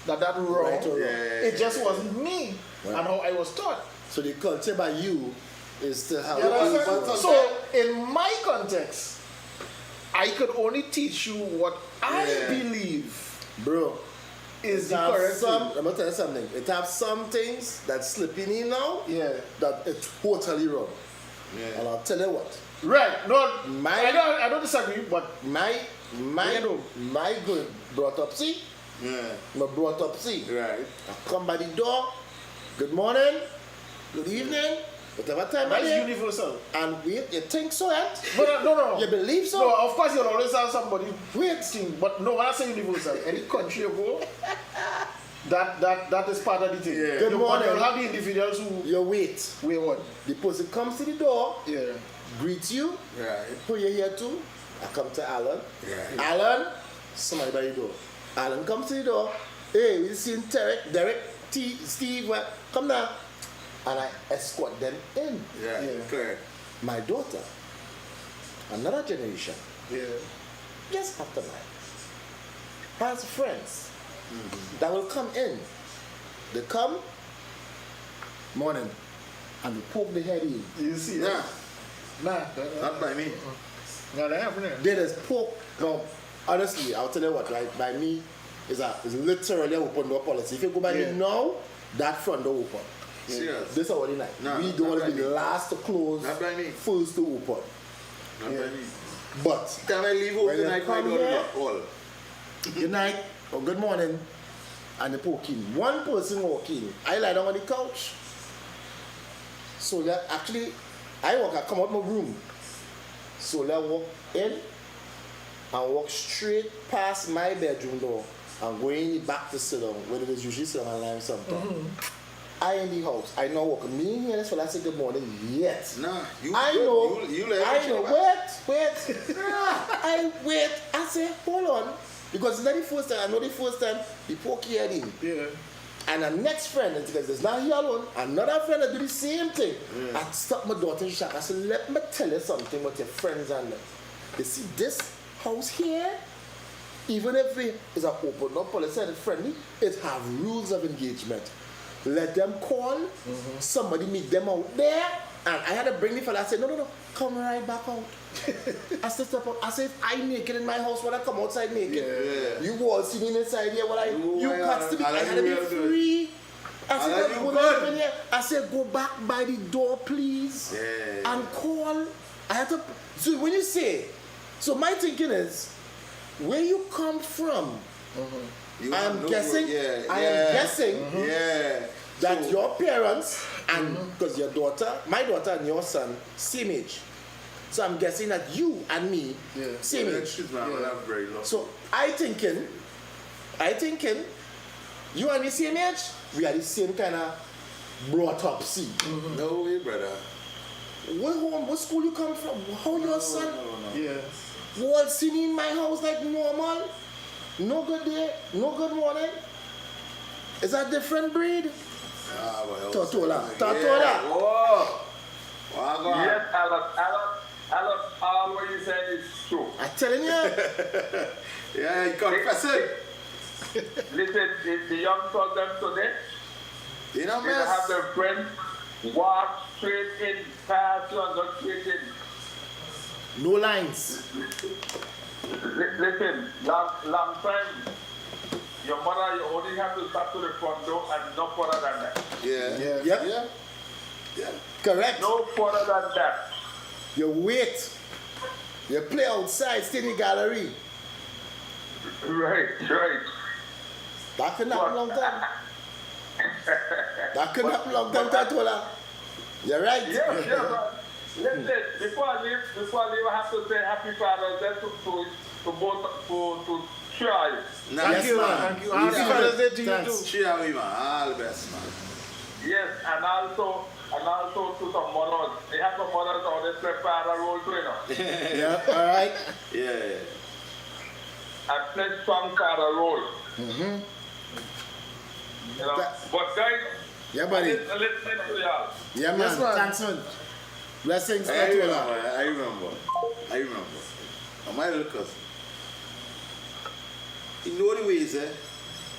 that wrong. Right or wrong. It just wasn't me and how I was taught. So the culture by you is still how So in my context, I could only teach you what I believe. Bro. Is the correct thing. I'm going to tell you something. It has some things that's slipping in now that it's totally wrong. Yeah. And I'll tell you what. Right. No, I don't disagree, but my good brought up see. My brought up see. Right. I come by the door. Good morning. Good evening. Whatever time that's universal. And wait, you think so, yet? No. You believe so? No, of course you'll always have somebody waiting. But no, when I say universal, any country you go, that is part of the thing. Yeah. Good morning. You'll have the individuals who... You wait. Wait what? The person comes to the door, greets you. Right. Who you here to? I come to Alan. Right. Alan, somebody by the door. Alan comes to the door. Hey, we seen Derek, Steve, come now. And I escort them in. Yeah. Correct. My daughter, another generation, just after mine, has friends that will come in. They come, morning, and they poke the head in. You see? Nah. Not by me. No, that happened. They just poke. No, honestly, I'll tell you what, right? By me, is literally an open door policy. If you go by me now, that front door open. Serious? This is already night. We don't want to be the last to close, first to open. Not by me. But can I leave over the night my door all? Good night or good morning, and they poke in. One person walk in. I lie down on the couch. So that actually, I come out my room. So I walk in and walk straight past my bedroom door and go in the back to sit down, where it is usually sit down and lie sometimes. I in the house. I know walk. Me here this fella say good morning yet. Nah, Wait. I say, hold on. Because it's not the first time. I know the first time the poke head in. Yeah. And the next friend, because there's not here alone, another friend that do the same thing. I stopped my daughter in shock. I said, let me tell you something about your friends and them. You see this house here? even if it's an open up policy and it's friendly, it have rules of engagement. Let them call, somebody meet them out there, and I had to bring the fella. I said, no, come right back out. I said, step out. I said, if I naked in my house, when I come outside naked, you go out sitting inside here, you got to be, I had to be free. I said, go back by the door, please, and call. I had to. So when you say, so my thinking is, where you come from, I am guessing that your parents and because your daughter, my daughter and your son, same age. So I'm guessing that you and me, same age. So I thinking, you and me same age, we are the same kind of brought up, see. No way, brother. What school you come from? How your son? Yeah. Was sitting in my house like normal? No good day, no good morning. Is that different breed? Totola. Whoa. Yes, Alan, all what you said is true. I'm telling you. Yeah, you confess it. Listen, the young son them today, they don't have their friends walk straight in, pass you and go straight in. No lines. Listen, long time, your mother, you only have to stop to the front door and no further than that. Yeah. Correct. No further than that. You wait. You play outside, stay in the gallery. Right. That can happen long time. Tatola. You're right. Yeah. Listen, before I leave, I have to say Happy Father's Day to both to Child. Thank you. Happy Father's Day to you too. Child, man. All the best, man. Yes, and also to some mothers. They have some mothers out there play father role too, you know. Yeah, all right. Yeah. And play strong father role. You know, but guys, yeah, buddy. Listen to y'all. Yeah, man. Yes, man. Thanks, man. Blessings. I remember. My little cousin. You know the ways,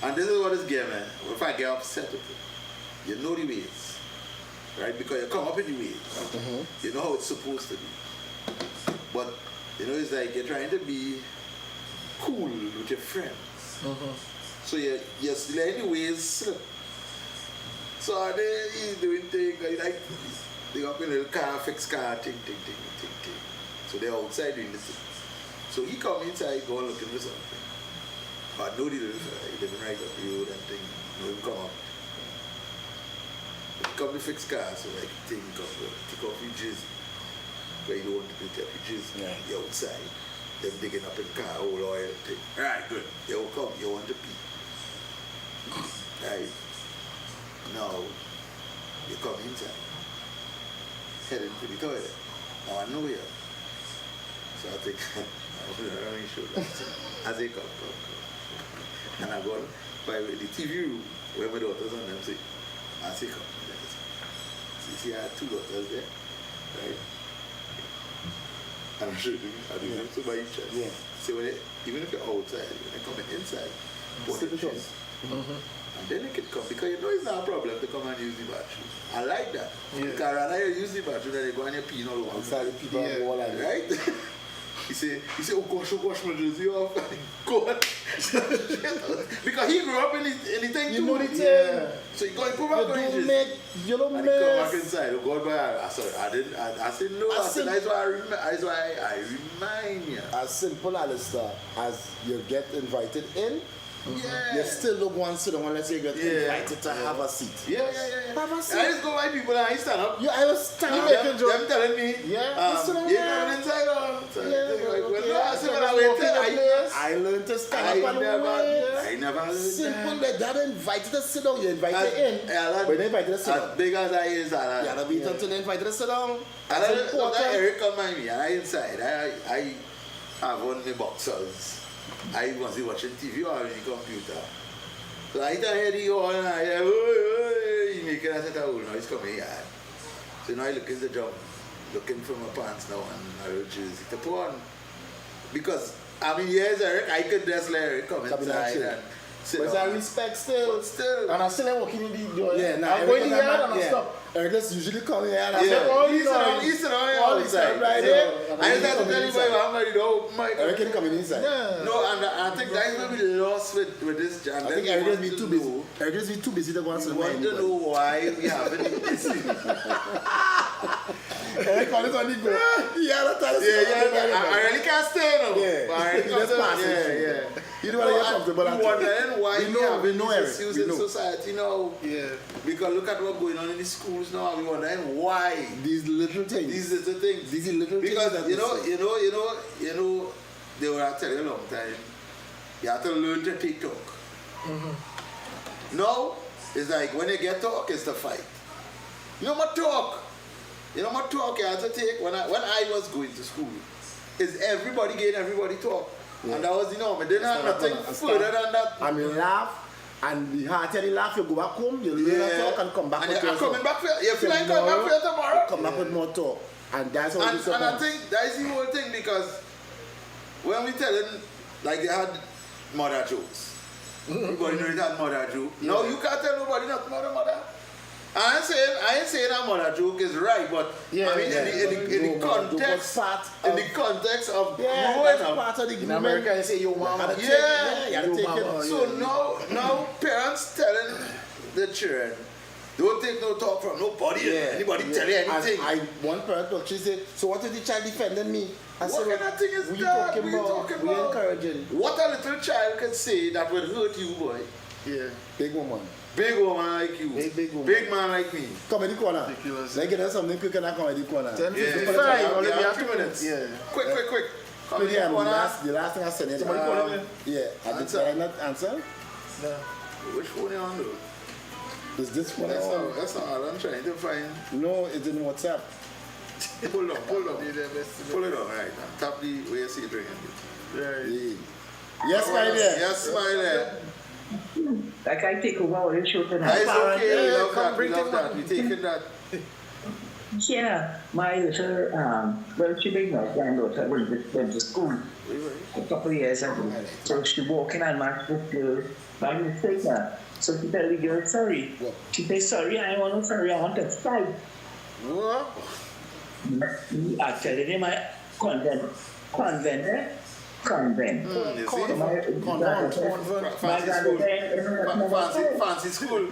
and this is what is game, if I get upset with it, you know the ways, right? Because you come up in the ways. You know how it's supposed to be. But, you know, it's like you're trying to be cool with your friends. So you're letting the ways slip. So he's doing things like they got a little car, fixed car, ting. So they're outside doing the thing. So he come inside, go looking for something. But no, he didn't right up the road and thing. No, he come up. He come to fix car, so like thing come to take off your jizz. Because you don't want to put up your jizz. You're outside. Them digging up in car, oil thing. Right, good. You come, you want to pee. Right. Now, you come inside. Heading to the toilet. Now I know you. So I think, I'm sure that. I say, come. And I go by the TV room where my daughters on them say, I say, come. So you see, I had two daughters there, right? And I show them, I do them to by each other. Yeah. So even if you're outside, when they come inside, put the shoes. And then they can come, because you know it's not a problem to come and use the bathroom. I like that. Because rather you use the bathroom than you go and you pee all over. Outside the people on the wall, right? He say, oh gosh, my jersey off. God. Because he grew up in the thing too. You know the thing. So you go and put back on his jersey. You don't and mess. he come back inside. Oh God, but I said no. I said that's why I remind you. As simple, Alistair, as you get invited in, you still don't want to sit down unless you get invited to have a seat. Yeah. Have a seat. I just go by people and I stand up. Yeah, I was standing making jokes. Them telling me, you're coming inside or I learned to stand up and wait. I never learned simple that. They're invited to sit down. You invited in. When they invited to sit down. As big as I is, you gotta be until they invited to sit down. And Eric come by me and I inside. I have one of the boxers. I was watching TV or on the computer. So I hear the horn and I hear, he making a set of old noise coming here. So now I look in the job, looking for my pants now and my jersey to put on. Because I mean, yes, Eric, I could just let Eric come inside and sit But down. I respect still. Still. And I'm still walking in the door. Yeah, nah, I'm going in here and I yeah. stop. Eric just usually come here and I Yeah, say, all he's these on all these outside. right So, there. I just have to tell you, boy, I'm going to open my Eric can come in inside. Yeah. No, and I think that's going to be lost with this. And I then think we Eric want just be to too busy. know- Eric just be too busy to go and We sit want to know why we haven't been busy. Eric on it on the go. Yeah, that's how I really can't stay no. Yeah. I really can't Just pass stay. it. Yeah. You don't want to get comfortable. You wondering why we know, we know Eric. issues We in know. society now. Yeah. Because look at what's going on in the schools now. We wondering why These little things. these little things. These little Because things. that you we know, see. they were telling you a long time. You have to learn to take talk. Now it's like when you get talk, it's the fight. You know what talk? You know what talk you have to take when I was going to school. Is everybody getting everybody talk. Yeah. And that was the norm. It didn't have nothing further than that. And you laugh. And the heartily laugh, you go back home, you learn a talk and come back and with you're your coming talk. back for you feel like coming back for you tomorrow. Come back with more talk. And that's how it's And I think that is the whole thing because when we telling like they had mother jokes. Everybody know they had mother joke. Yeah. Now you can't tell nobody not mother. I ain't saying that mother joke is right, but Yeah, I mean in the context in the context of growing that's up. part of the In America, you say, yo, mama. Yeah, you gotta take mama, it. So now parents telling the children, don't take no talk from nobody. Anybody tell you anything. And one parent looked, she said, so what is the child defending me? I What said, kind of thing is we that? talking We about? talking We about? encouraging. What a little child can say that would hurt you, boy. Yeah. Big woman. Big woman like you. Big woman. Big man like me. Comedy corner. Ridiculous. Let's get us something quick in that comedy corner. 10:55, only Yeah, we have 2 minutes. Yeah. Quick. Comedy Comedy the corner. last thing I said is, Somebody call him yeah, Answer. did I not answer? No. Which phone you on though? Is this one That's on? not all I'm trying to find. No, it's in WhatsApp. Pull up. Pull it on, right. Tap the way you see it ringing. Yeah. Yes, my dear. Yes, my dear. Like I take over all the show tonight. That's okay. We Yeah, love come that. We bring love it that. on. We taking that. Yeah, my little, well, she made my granddaughter went to school a couple of years ago. So she walking and matched this girl by mistake now. So she tell the girl, sorry. She says, sorry, I want to sorry, I want to fight. What? I tell him my convent. Fancy school.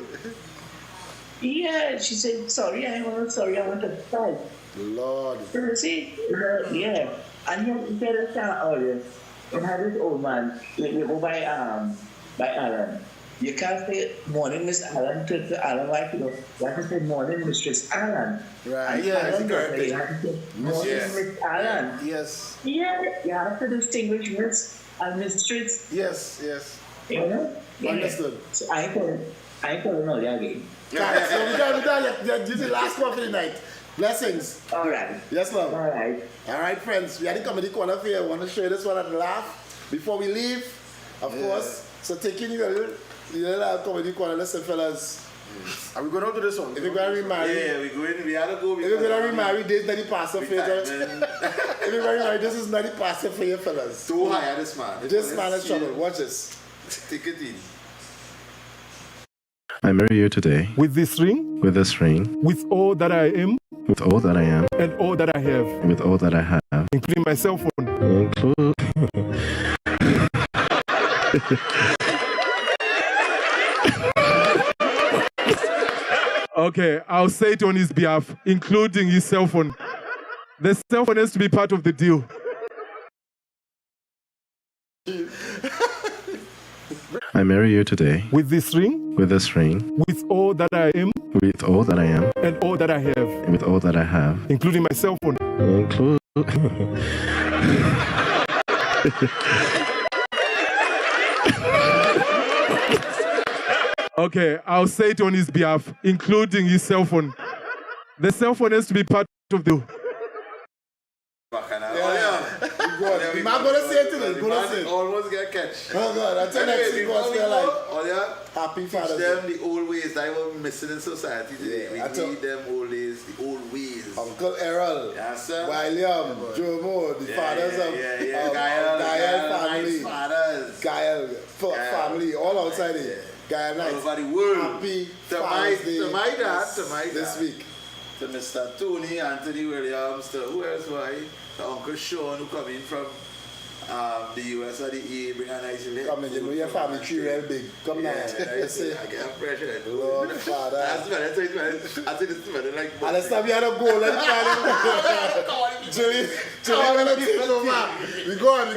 Yeah, she said, sorry, I want to fight. Lord. You see? Yeah. And you tell us earlier, you have this old man, you go by Alan. You can't say morning Miss Alan to Alan like you know. You have to say morning Mistress Alan. Right. And Yeah, Alan, correct. you have to say morning Yes. Miss Alan. Yes. Yeah, you have to distinguish Miss and Mistress. Yes. Yes. You know? Yeah. Understood. So I couldn't know that again. Right, so we done. This is the last one for the night. Blessings. All right. Yes, love. All right. All right, friends. We had the comedy corner for you. I want to share this one and laugh before we leave, of course. So taking your little comedy corner. Listen, fellas. Are we going to do this one? If you're going to remarry, Yeah, we had to go. if you're going to remarry, this is not the pastor for you. If you're going to remarry, this is not the pastor for you, fellas. Too high, this man. This man is trouble. Watch this. Take it easy. I marry you today. With this ring, With this ring. with all that I am, With all that I am. and all that I have, With all that I have. including my cell phone. Include. Okay, I'll say it on his behalf, including his cell phone. The cell phone has to be part of the deal. I marry you today. With this ring, With this ring. with all that I am, With all that I am. and all that I have, With all that I have. including my cell phone. Include. Okay, I'll say it on his behalf, including his cell phone. The cell phone has to be part of the deal. The man gonna say it today. Gonna say it. Almost get catch. Oh God! Until next week, what's feel like? Oh yeah. Happy Father's Teach Day. them the old ways that were missing in society today. We need them old ways, the old ways. Uncle Errol, yes, sir. William, Jomo, the fathers of Gael family, Gael family, all outside here. Gael night. All over the world. Happy to Father's Day. To my dad, this week. To Mr. Tony, Anthony Williams, to who else was I? To Uncle Sean who come in from the US or the E, bring a nice little. Come in, you know your family tree real big. Come now. I get pressure. Lord Father. I think this better like. And let's not be on a goal. Julie, we're going to take over. We go on.